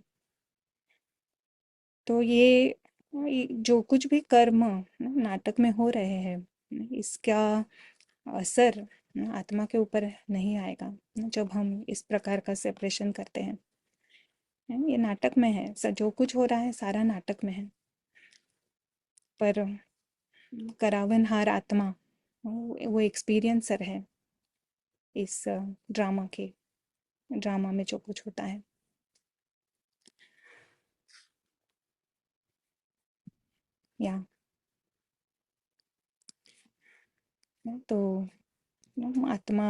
[SPEAKER 1] तो ये जो कुछ भी कर्म नाटक में हो रहे हैं, इसका असर आत्मा के ऊपर नहीं आएगा जब हम इस प्रकार का सेपरेशन करते हैं। ये नाटक में है, जो कुछ हो रहा है सारा नाटक में है, पर करावनहार आत्मा वो एक्सपीरियंसर है इस ड्रामा में जो कुछ होता है। या तो आत्मा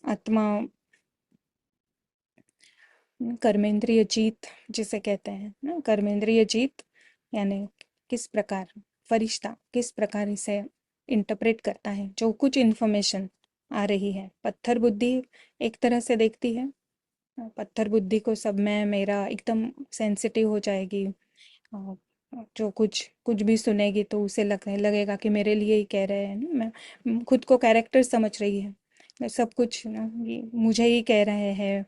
[SPEAKER 1] आत्मा कर्मेंद्रिय जीत जिसे कहते हैं ना, कर्मेंद्रिय जीत, यानी किस प्रकार फरिश्ता किस प्रकार इसे इंटरप्रेट करता है, जो कुछ इन्फॉर्मेशन आ रही है। पत्थर बुद्धि एक तरह से देखती है, पत्थर बुद्धि को सब में मेरा एकदम सेंसिटिव हो जाएगी, अ, जो कुछ कुछ भी सुनेगी तो उसे लगेगा कि मेरे लिए ही कह रहे हैं ना, मैं खुद को कैरेक्टर समझ रही है, मैं सब कुछ ना ये मुझे ही कह रहे हैं,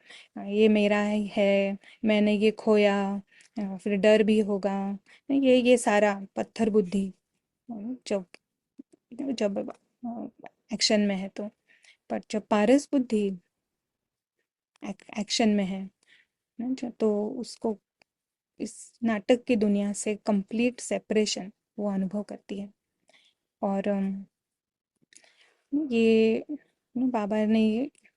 [SPEAKER 1] ये मेरा ही है, मैंने ये खोया, फिर डर भी होगा, ये सारा पत्थर बुद्धि जब जब एक्शन में है तो। पर जब पारस बुद्धि एक्शन में है ना, तो उसको इस नाटक की दुनिया से कंप्लीट सेपरेशन वो अनुभव करती है। और ये बाबा ने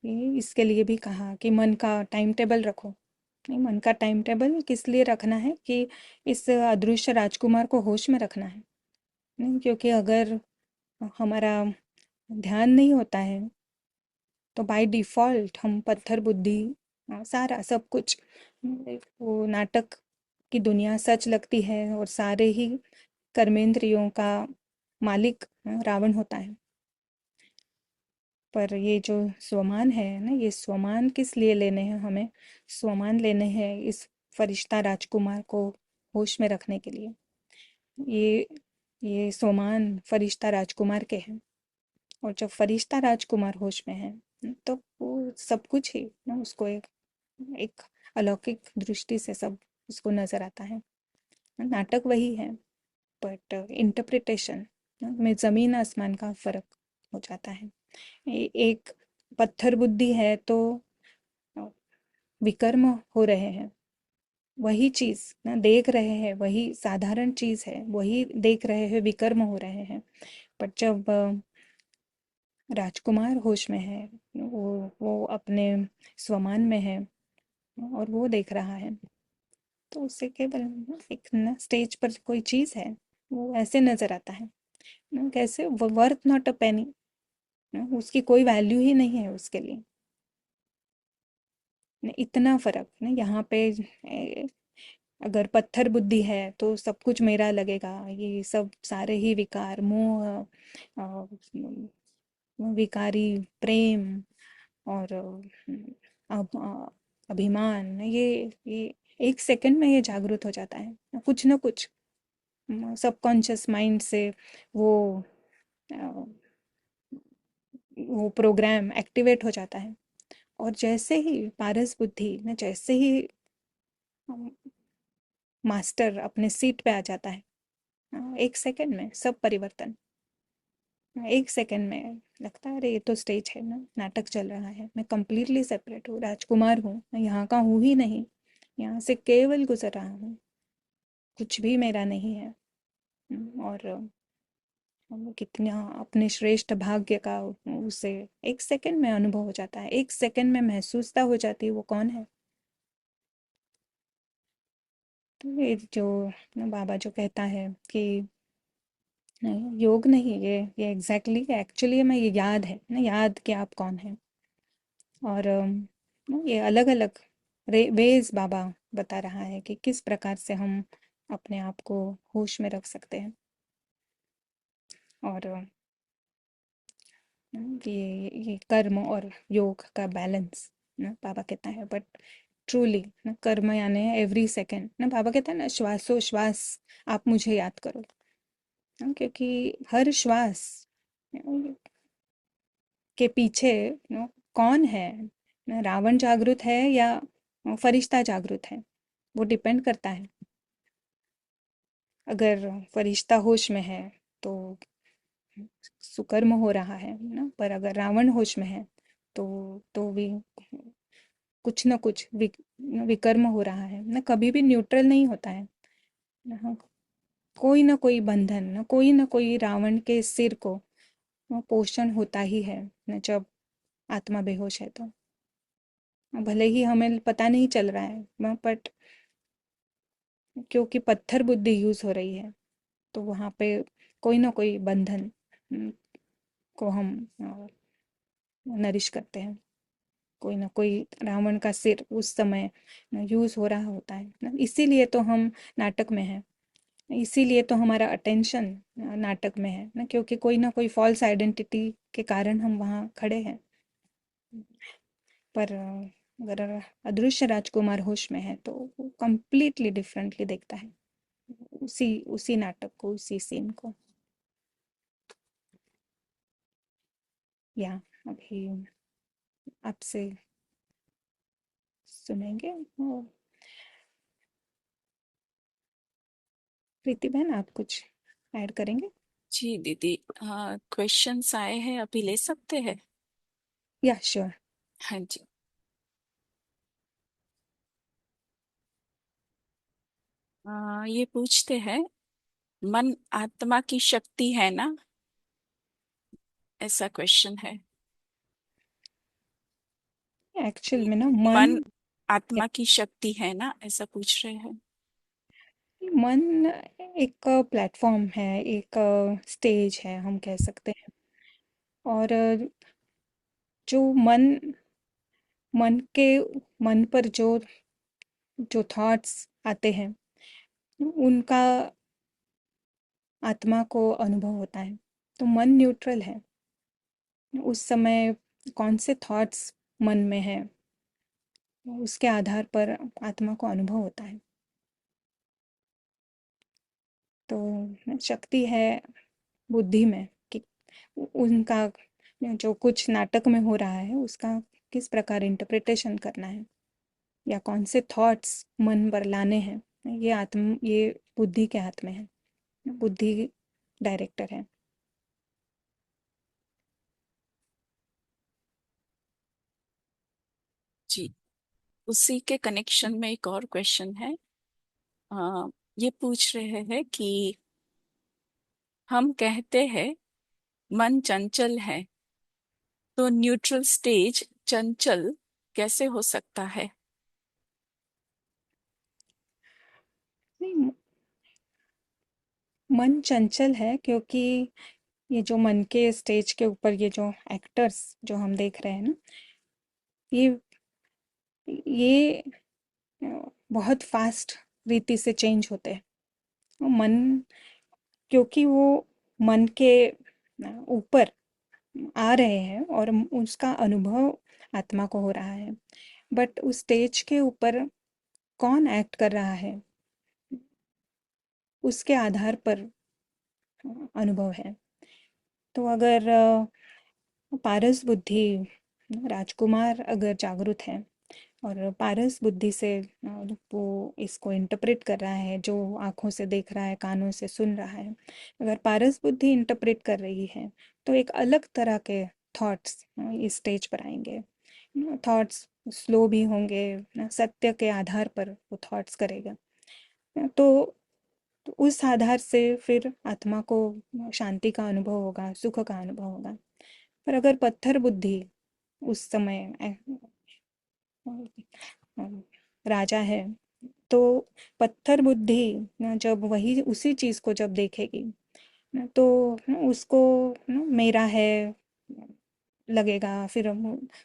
[SPEAKER 1] ये इसके लिए भी कहा कि मन का टाइम टेबल रखो। नहीं, मन का टाइम टेबल किस लिए रखना है कि इस अदृश्य राजकुमार को होश में रखना है। नहीं, क्योंकि अगर हमारा ध्यान नहीं होता है तो बाय डिफ़ॉल्ट हम पत्थर बुद्धि, सारा सब कुछ, वो नाटक की दुनिया सच लगती है और सारे ही कर्मेंद्रियों का मालिक रावण होता है। पर ये जो स्वमान है ना, ये स्वमान किस लिए लेने हैं हमें? स्वमान लेने हैं इस फरिश्ता राजकुमार को होश में रखने के लिए। ये ये स्वमान फरिश्ता राजकुमार के हैं, और जब फरिश्ता राजकुमार होश में है तो वो सब कुछ ही ना उसको एक अलौकिक दृष्टि से सब उसको नजर आता है। नाटक वही है, बट इंटरप्रिटेशन में जमीन आसमान का फर्क हो जाता है। एक पत्थर बुद्धि है तो अ, विकर्म हो रहे हैं, वही चीज ना देख रहे हैं, वही साधारण चीज है, वही देख रहे हैं, विकर्म हो रहे हैं। बट जब राजकुमार होश में है, वो अपने स्वमान में है और वो देख रहा है, तो उसे केवल एक ना स्टेज पर कोई चीज है वो ऐसे नजर आता है ना, कैसे वर्थ नॉट अ पेनी, उसकी कोई वैल्यू ही नहीं है उसके लिए ना, इतना फर्क ना यहाँ पे। अगर पत्थर बुद्धि है तो सब कुछ मेरा लगेगा, ये सब सारे ही विकार मोह, अ, विकारी प्रेम और अभिमान, ये एक सेकंड में ये जागृत हो जाता है, कुछ ना कुछ सबकॉन्शियस माइंड से वो अ, वो प्रोग्राम एक्टिवेट हो जाता है। और जैसे ही पारस बुद्धि में जैसे ही मास्टर अपने सीट पे आ जाता है, एक सेकंड में सब परिवर्तन, एक सेकंड में लगता है अरे ये तो स्टेज है ना, नाटक चल रहा है, मैं कंप्लीटली सेपरेट हूँ, राजकुमार हूँ, मैं यहाँ का हूँ ही नहीं, यहाँ से केवल गुजर रहा हूँ, कुछ भी मेरा नहीं है। और वो कितना अपने श्रेष्ठ भाग्य का उसे एक सेकंड में अनुभव हो जाता है, एक सेकंड में महसूसता हो जाती है वो कौन है। तो ये जो बाबा जो कहता है कि नहीं, योग नहीं, ये एग्जैक्टली एक्चुअली में ये याद है ना, याद कि आप कौन है। और ये अलग अलग वेज बाबा बता रहा है कि किस प्रकार से हम अपने आप को होश में रख सकते हैं। और ये कर्म और योग का बैलेंस ना बाबा कहता है, बट ट्रूली ना, कर्म यानी एवरी सेकंड ना, बाबा कहते हैं ना, श्वासोश्वास आप मुझे याद करो ना, क्योंकि हर श्वास के पीछे कौन है ना, रावण जागृत है या फरिश्ता जागृत है, वो डिपेंड करता है। अगर फरिश्ता होश में है तो सुकर्म हो रहा है ना, पर अगर रावण होश में है तो भी कुछ ना कुछ विकर्म हो रहा है ना, कभी भी न्यूट्रल नहीं होता है ना, कोई ना कोई बंधन ना कोई रावण के सिर को पोषण होता ही है ना, जब आत्मा बेहोश है तो भले ही हमें पता नहीं चल रहा है, बट क्योंकि पत्थर बुद्धि यूज हो रही है तो वहां पे कोई ना कोई बंधन को हम नरिश करते हैं, कोई ना कोई रावण का सिर उस समय यूज हो रहा होता है ना, इसीलिए तो हम नाटक में हैं, इसीलिए तो हमारा अटेंशन नाटक में है ना, क्योंकि कोई ना कोई फॉल्स आइडेंटिटी के कारण हम वहाँ खड़े हैं। पर अगर अदृश्य राजकुमार होश में है तो वो कंप्लीटली डिफरेंटली देखता है उसी उसी नाटक को, उसी सीन को। या अभी आपसे सुनेंगे वो, प्रीति बहन आप कुछ ऐड करेंगे?
[SPEAKER 2] जी दीदी, क्वेश्चंस आए हैं, अभी ले सकते हैं?
[SPEAKER 1] या श्योर।
[SPEAKER 2] हाँ जी। ये पूछते हैं, मन आत्मा की शक्ति है ना? ऐसा क्वेश्चन है।
[SPEAKER 1] एक्चुअल में ना मन,
[SPEAKER 2] मन आत्मा की शक्ति है ना, ऐसा पूछ रहे हैं।
[SPEAKER 1] मन एक प्लेटफॉर्म है, एक स्टेज है हम कह सकते हैं। और जो मन के मन पर जो जो थॉट्स आते हैं उनका आत्मा को अनुभव होता है। तो मन न्यूट्रल है उस समय, कौन से थॉट्स मन में है उसके आधार पर आत्मा को अनुभव होता है। तो शक्ति है बुद्धि में कि उनका जो कुछ नाटक में हो रहा है उसका किस प्रकार इंटरप्रिटेशन करना है या कौन से थॉट्स मन पर लाने हैं, ये बुद्धि के हाथ में है, बुद्धि डायरेक्टर है।
[SPEAKER 2] जी, उसी के कनेक्शन में एक और क्वेश्चन है। आ, ये पूछ रहे हैं कि हम कहते हैं मन चंचल है, तो न्यूट्रल स्टेज चंचल कैसे हो सकता है?
[SPEAKER 1] नहीं, मन चंचल है क्योंकि ये जो मन के स्टेज के ऊपर ये जो एक्टर्स जो हम देख रहे हैं ना, ये ये बहुत फास्ट रीति से चेंज होते हैं। वो मन, क्योंकि वो मन के ऊपर आ रहे हैं और उसका अनुभव आत्मा को हो रहा है, बट उस स्टेज के ऊपर कौन एक्ट कर रहा है उसके आधार पर अनुभव है। तो अगर पारस बुद्धि राजकुमार अगर जागृत है और पारस बुद्धि से वो इसको इंटरप्रेट कर रहा है, जो आंखों से देख रहा है, कानों से सुन रहा है, अगर पारस बुद्धि इंटरप्रेट कर रही है तो एक अलग तरह के थॉट्स इस स्टेज पर आएंगे। थॉट्स स्लो भी होंगे ना, सत्य के आधार पर वो थॉट्स करेगा। तो, तो उस आधार से फिर आत्मा को शांति का अनुभव होगा, सुख का अनुभव होगा। पर अगर पत्थर बुद्धि उस समय राजा है तो पत्थर बुद्धि ना, जब वही उसी चीज को जब देखेगी ना, तो ना उसको ना मेरा है लगेगा, फिर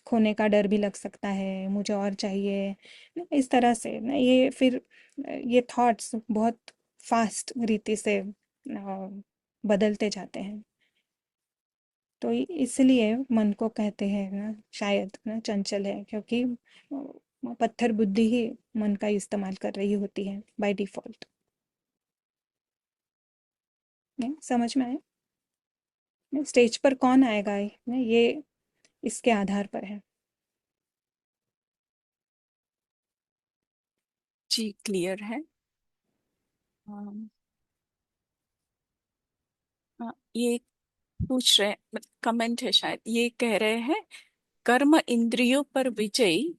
[SPEAKER 1] खोने का डर भी लग सकता है, मुझे और चाहिए ना, इस तरह से ना ये फिर ये थॉट्स बहुत फास्ट रीति से बदलते जाते हैं। तो इसलिए मन को कहते हैं ना शायद ना चंचल है, क्योंकि पत्थर बुद्धि ही मन का इस्तेमाल कर रही होती है बाय डिफॉल्ट। नहीं समझ में आया? नहीं, स्टेज पर कौन आएगा नहीं, ये इसके आधार पर है।
[SPEAKER 2] जी क्लियर है। ये पूछ रहे, कमेंट है शायद, ये कह रहे हैं कर्म इंद्रियों पर विजय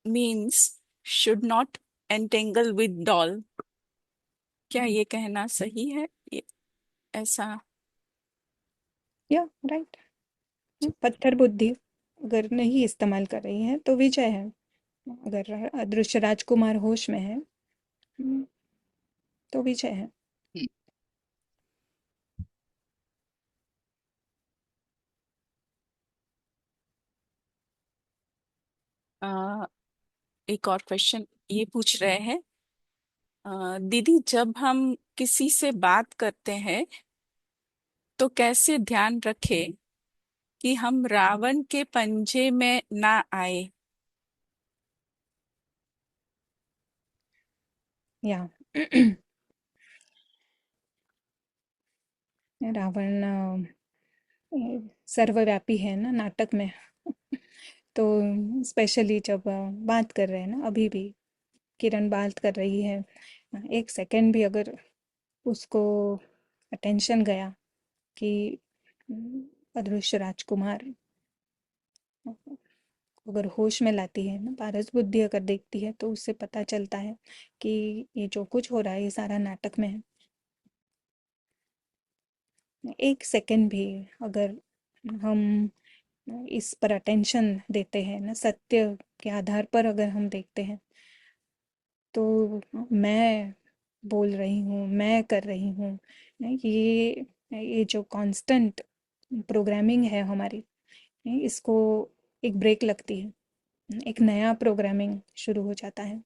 [SPEAKER 2] means should not entangle with doll. क्या ये कहना सही है? ये ऐसा?
[SPEAKER 1] या राइट। पत्थर बुद्धि अगर नहीं इस्तेमाल कर रही है तो विजय है। अगर अदृश्य राजकुमार होश में है तो विजय है।
[SPEAKER 2] आ, एक और क्वेश्चन ये पूछ रहे हैं, दीदी जब हम किसी से बात करते हैं तो कैसे ध्यान रखें कि हम रावण के पंजे में ना आए?
[SPEAKER 1] या रावण सर्वव्यापी है ना नाटक में। तो स्पेशली जब बात कर रहे हैं ना, अभी भी किरण बात कर रही है, एक सेकंड भी अगर उसको अटेंशन गया कि अदृश्य राजकुमार अगर होश में लाती है ना, पारस बुद्धि अगर देखती है तो उससे पता चलता है कि ये जो कुछ हो रहा है ये सारा नाटक में है। एक सेकंड भी अगर हम इस पर अटेंशन देते हैं ना, सत्य के आधार पर अगर हम देखते हैं तो मैं बोल रही हूँ, मैं कर रही हूँ, ये जो कांस्टेंट प्रोग्रामिंग है हमारी, इसको एक ब्रेक लगती है, एक नया प्रोग्रामिंग शुरू हो जाता है।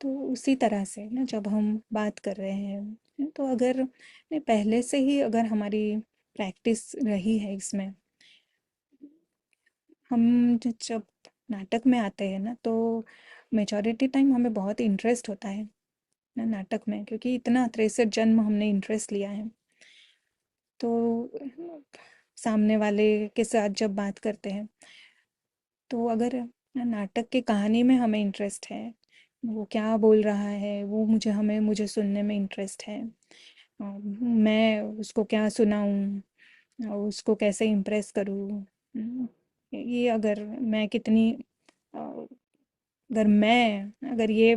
[SPEAKER 1] तो उसी तरह से ना जब हम बात कर रहे हैं तो अगर पहले से ही अगर हमारी प्रैक्टिस रही है इसमें, हम जब नाटक में आते हैं ना तो मेजॉरिटी टाइम हमें बहुत इंटरेस्ट होता है ना नाटक में, क्योंकि इतना 63 जन्म हमने इंटरेस्ट लिया है। तो सामने वाले के साथ जब बात करते हैं तो अगर नाटक की कहानी में हमें इंटरेस्ट है, वो क्या बोल रहा है वो मुझे सुनने में इंटरेस्ट है, मैं उसको क्या सुनाऊं और उसको कैसे इम्प्रेस करूं, ये अगर मैं कितनी अ, अगर ये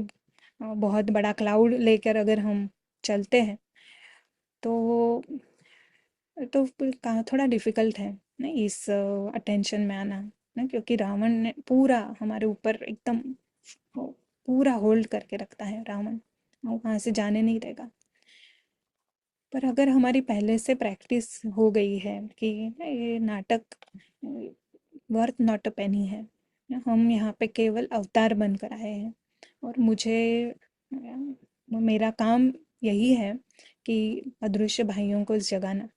[SPEAKER 1] बहुत बड़ा क्लाउड लेकर अगर हम चलते हैं तो कहाँ थोड़ा डिफिकल्ट है ना इस अटेंशन में आना ना, क्योंकि रावण ने पूरा हमारे ऊपर एकदम वो पूरा होल्ड करके रखता है रावण, वो वहाँ से जाने नहीं देगा। पर अगर हमारी पहले से प्रैक्टिस हो गई है कि ये नाटक वर्थ नॉट अ पेनी है, हम यहाँ पे केवल अवतार बनकर आए हैं और मेरा काम यही है कि अदृश्य भाइयों को जगाना।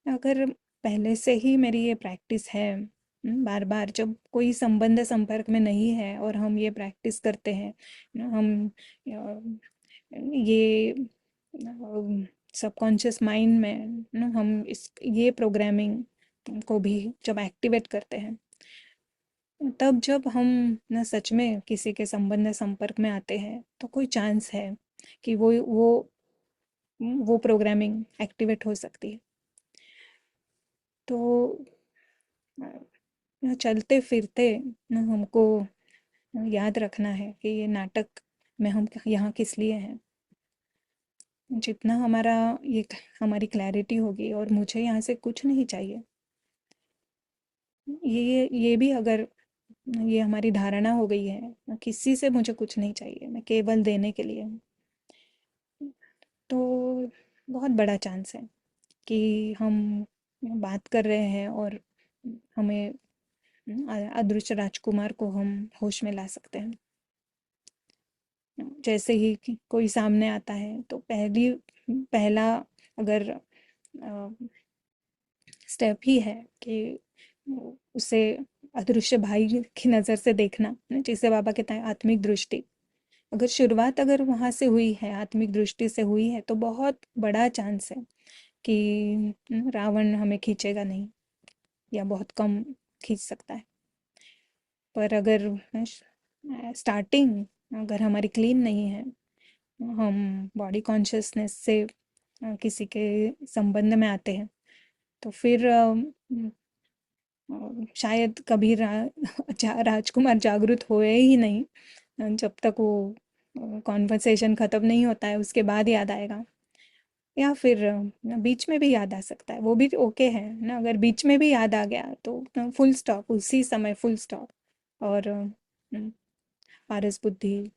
[SPEAKER 1] अगर पहले से ही मेरी ये प्रैक्टिस है, बार बार जब कोई संबंध संपर्क में नहीं है और हम ये प्रैक्टिस करते हैं हम ये सबकॉन्शियस माइंड में हम इस ये प्रोग्रामिंग को भी जब एक्टिवेट करते हैं, तब जब हम ना सच में किसी के संबंध संपर्क में आते हैं तो कोई चांस है कि वो प्रोग्रामिंग एक्टिवेट हो सकती है। तो चलते फिरते ना हमको याद रखना है कि ये नाटक में हम यहाँ किस लिए हैं। जितना हमारी क्लैरिटी होगी और मुझे यहाँ से कुछ नहीं चाहिए, ये भी अगर ये हमारी धारणा हो गई है किसी से मुझे कुछ नहीं चाहिए, मैं केवल देने के लिए हूँ, तो बहुत बड़ा चांस है कि हम बात कर रहे हैं और हमें अदृश्य राजकुमार को हम होश में ला सकते हैं। जैसे ही कोई सामने आता है तो पहला अगर स्टेप ही है कि उसे अदृश्य भाई की नज़र से देखना, जिसे बाबा कहते हैं आत्मिक दृष्टि। अगर शुरुआत अगर वहाँ से हुई है, आत्मिक दृष्टि से हुई है, तो बहुत बड़ा चांस है कि रावण हमें खींचेगा नहीं, या बहुत कम खींच सकता है। पर अगर स्टार्टिंग अगर हमारी क्लीन नहीं है, हम बॉडी कॉन्शियसनेस से किसी के संबंध में आते हैं, तो फिर शायद कभी राजकुमार जागृत हुए ही नहीं। जब तक वो कॉन्वर्सेशन ख़त्म नहीं होता है, उसके बाद याद आएगा। या फिर बीच में भी याद आ सकता है, वो भी ओके है ना। अगर बीच में भी याद आ गया तो फुल स्टॉप, उसी समय फुल स्टॉप। और पारस बुद्धि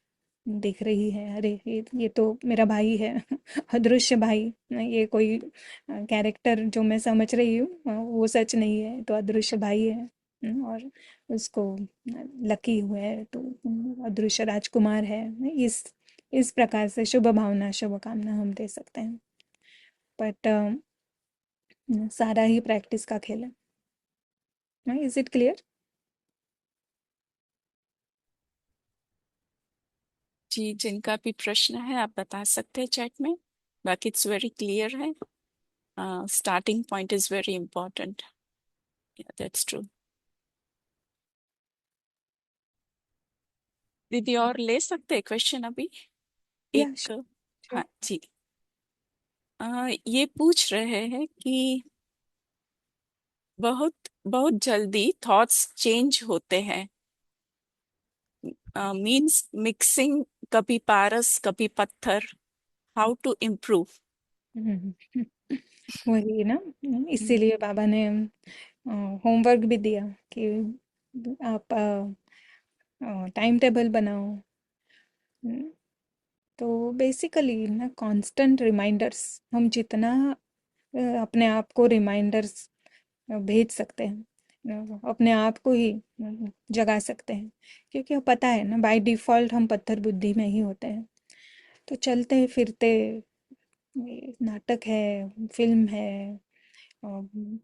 [SPEAKER 1] दिख रही है, अरे ये तो मेरा भाई है। अदृश्य भाई, ये कोई कैरेक्टर जो मैं समझ रही हूँ वो सच नहीं है, तो अदृश्य भाई है। और उसको लकी हुआ है, तो अदृश्य राजकुमार है। इस प्रकार से शुभ भावना शुभ कामना हम दे सकते हैं। बट सारा ही प्रैक्टिस का खेल है। Is it clear?
[SPEAKER 2] जी, जिनका भी प्रश्न है आप बता सकते हैं चैट में, बाकी इट्स वेरी क्लियर है। Starting point is very important, that's true. दीदी और ले सकते हैं क्वेश्चन अभी?
[SPEAKER 1] या
[SPEAKER 2] एक,
[SPEAKER 1] श्योर।
[SPEAKER 2] हाँ जी। ये पूछ रहे हैं कि बहुत बहुत जल्दी थॉट्स चेंज होते हैं, मीन्स मिक्सिंग, कभी पारस कभी पत्थर, हाउ टू इम्प्रूव?
[SPEAKER 1] वही ना, इसीलिए बाबा ने होमवर्क भी दिया कि आप टाइम टेबल बनाओ। हम्म, तो बेसिकली ना कांस्टेंट रिमाइंडर्स, हम जितना अपने आप को रिमाइंडर्स भेज सकते हैं, अपने आप को ही जगा सकते हैं। क्योंकि अब पता है ना, बाय डिफ़ॉल्ट हम पत्थर बुद्धि में ही होते हैं। तो चलते फिरते ये नाटक है, फिल्म है, अम,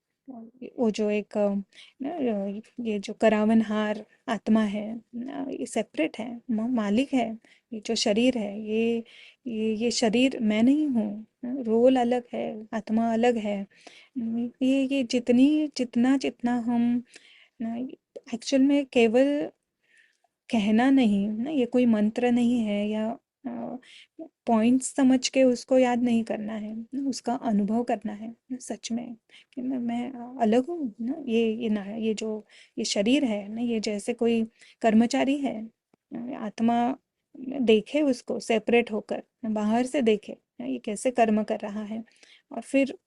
[SPEAKER 1] वो जो एक ये जो करावनहार आत्मा है, ये सेपरेट है, मालिक है। ये जो शरीर है, ये शरीर मैं नहीं हूँ, रोल अलग है, आत्मा अलग है। ये जितनी जितना जितना हम एक्चुअल में केवल कहना नहीं ना, ये कोई मंत्र नहीं है, या पॉइंट्स समझ के उसको याद नहीं करना है ना, उसका अनुभव करना है ना, सच में कि मैं अलग हूँ ना। ये ना, ये जो ये शरीर है ना, ये जैसे कोई कर्मचारी है। आत्मा देखे उसको सेपरेट होकर, बाहर से देखे ये कैसे कर्म कर रहा है। और फिर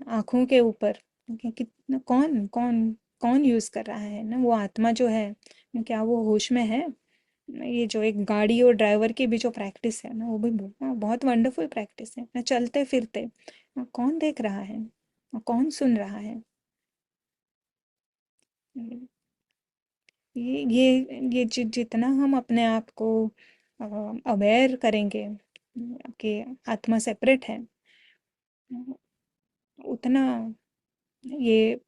[SPEAKER 1] आँखों के ऊपर कितना कौन कौन कौन यूज़ कर रहा है ना, वो आत्मा जो है, क्या वो होश में है? ये जो एक गाड़ी और ड्राइवर की भी जो प्रैक्टिस है ना, वो भी बहुत वंडरफुल प्रैक्टिस है ना। चलते फिरते कौन देख रहा है, कौन सुन रहा है? जितना हम अपने आप को अवेयर करेंगे कि आत्मा सेपरेट है, उतना ये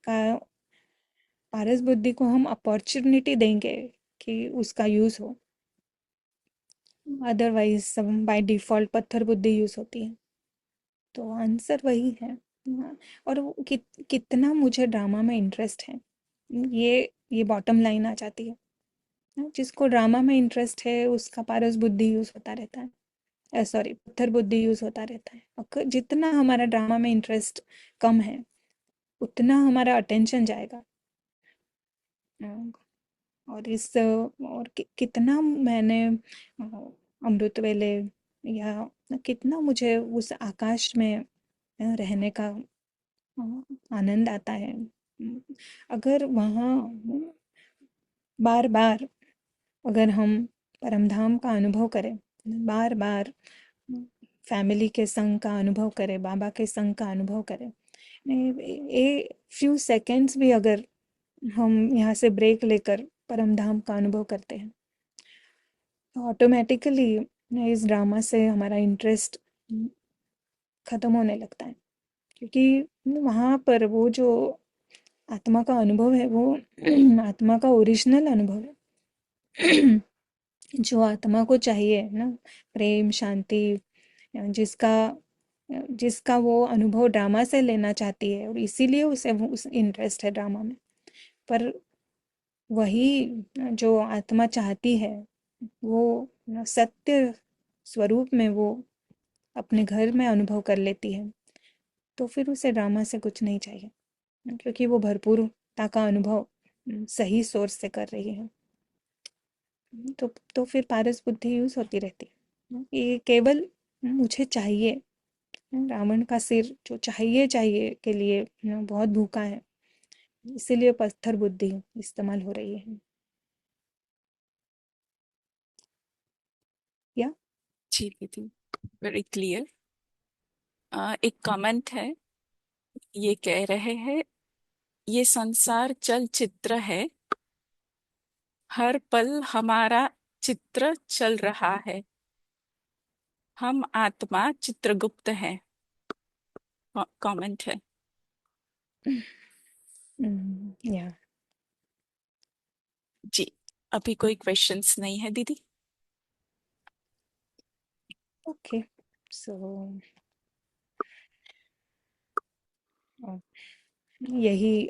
[SPEAKER 1] का पारस बुद्धि को हम अपॉर्चुनिटी देंगे कि उसका यूज़ हो। अदरवाइज सब बाय डिफ़ॉल्ट पत्थर बुद्धि यूज़ होती है। तो आंसर वही है। हाँ, और कितना मुझे ड्रामा में इंटरेस्ट है, ये बॉटम लाइन आ जाती है ना। जिसको ड्रामा में इंटरेस्ट है, उसका पारस बुद्धि यूज़ होता रहता है, सॉरी पत्थर बुद्धि यूज़ होता रहता है। और जितना हमारा ड्रामा में इंटरेस्ट कम है, उतना हमारा अटेंशन जाएगा। और कितना मैंने अमृत वेले, या कितना मुझे उस आकाश में रहने का आनंद आता है। अगर वहाँ बार बार अगर हम परमधाम का अनुभव करें, बार बार फैमिली के संग का अनुभव करें, बाबा के संग का अनुभव करें, ए फ्यू सेकेंड्स भी अगर हम यहाँ से ब्रेक लेकर परमधाम का अनुभव करते हैं, तो ऑटोमेटिकली इस ड्रामा से हमारा इंटरेस्ट खत्म होने लगता है। क्योंकि वहाँ पर वो जो आत्मा का अनुभव है वो आत्मा का ओरिजिनल अनुभव है। जो आत्मा को चाहिए ना, प्रेम शांति, जिसका जिसका वो अनुभव ड्रामा से लेना चाहती है और इसीलिए उसे वो उस इंटरेस्ट है ड्रामा में। पर वही जो आत्मा चाहती है वो सत्य स्वरूप में वो अपने घर में अनुभव कर लेती है, तो फिर उसे ड्रामा से कुछ नहीं चाहिए, क्योंकि वो भरपूरता का अनुभव सही सोर्स से कर रही है। तो फिर पारस बुद्धि यूज होती रहती है। ये केवल मुझे चाहिए, रावण का सिर जो चाहिए चाहिए के लिए बहुत भूखा है, इसीलिए पत्थर बुद्धि इस्तेमाल हो रही है। या
[SPEAKER 2] जी दीदी, वेरी क्लियर। एक कमेंट है, ये कह रहे हैं, ये संसार चलचित्र है, हर पल हमारा चित्र चल रहा है, हम आत्मा चित्रगुप्त है। कमेंट है।
[SPEAKER 1] या
[SPEAKER 2] जी, अभी कोई क्वेश्चंस नहीं है दीदी।
[SPEAKER 1] ओके, सो यही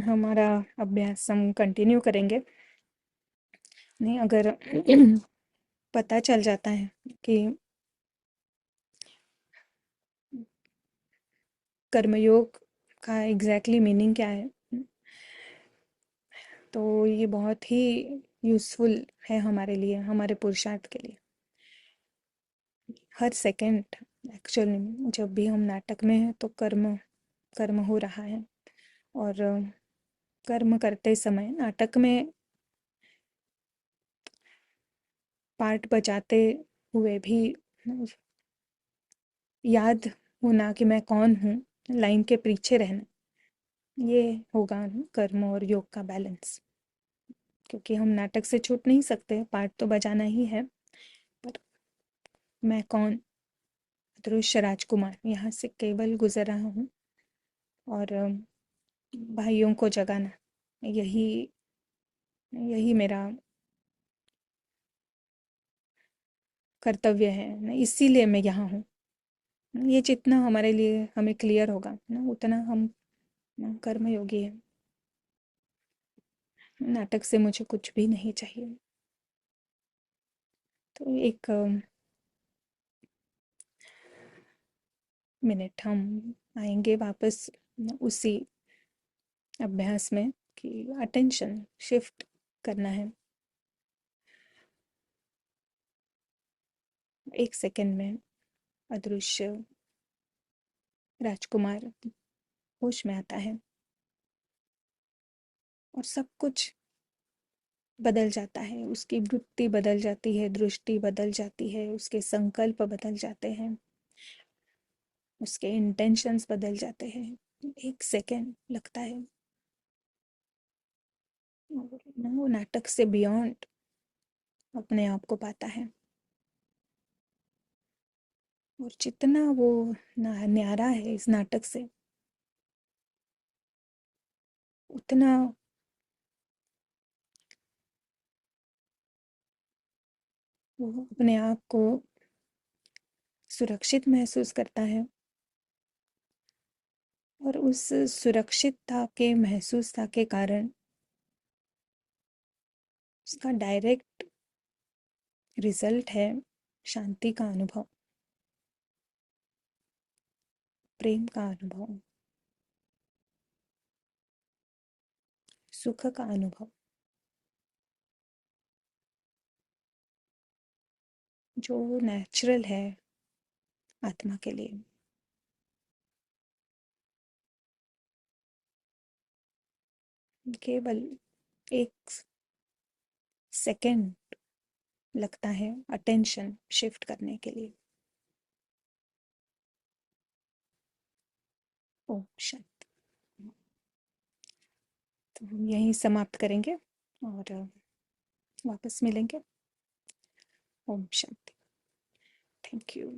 [SPEAKER 1] हमारा अभ्यास हम कंटिन्यू करेंगे। नहीं, अगर पता चल जाता है कि कर्मयोग का एग्जैक्टली मीनिंग क्या है, तो ये बहुत ही यूज़फुल है हमारे लिए, हमारे पुरुषार्थ के लिए। हर सेकंड एक्चुअली जब भी हम नाटक में हैं तो कर्म कर्म हो रहा है, और कर्म करते समय नाटक में पार्ट बजाते हुए भी याद होना कि मैं कौन हूँ, लाइन के पीछे रहना, ये होगा कर्म और योग का बैलेंस। क्योंकि हम नाटक से छूट नहीं सकते, पार्ट तो बजाना ही है, पर मैं कौन, दृश्य राजकुमार यहाँ से केवल गुजर रहा हूँ, और भाइयों को जगाना, यही यही मेरा कर्तव्य है ना, इसीलिए मैं यहाँ हूँ। ये जितना हमारे लिए हमें क्लियर होगा ना, उतना हम कर्मयोगी हैं। नाटक से मुझे कुछ भी नहीं चाहिए। तो एक मिनट हम आएंगे वापस उसी अभ्यास में कि अटेंशन शिफ्ट करना है। एक सेकंड में अदृश्य राजकुमार होश में आता है और सब कुछ बदल जाता है, उसकी वृत्ति बदल जाती है, दृष्टि बदल जाती है, उसके संकल्प बदल जाते हैं, उसके इंटेंशंस बदल जाते हैं। एक सेकंड लगता है, और वो नाटक से बियॉन्ड अपने आप को पाता है। और जितना वो न्यारा है इस नाटक से, उतना वो अपने आप को सुरक्षित महसूस करता है, और उस सुरक्षितता के महसूसता के कारण उसका डायरेक्ट रिजल्ट है शांति का अनुभव, प्रेम का अनुभव, सुख का अनुभव, जो नेचुरल है आत्मा के लिए। केवल एक सेकंड लगता है अटेंशन शिफ्ट करने के लिए। ओम शांति। तो हम यहीं समाप्त करेंगे और वापस मिलेंगे। ओम शांति। Thank you.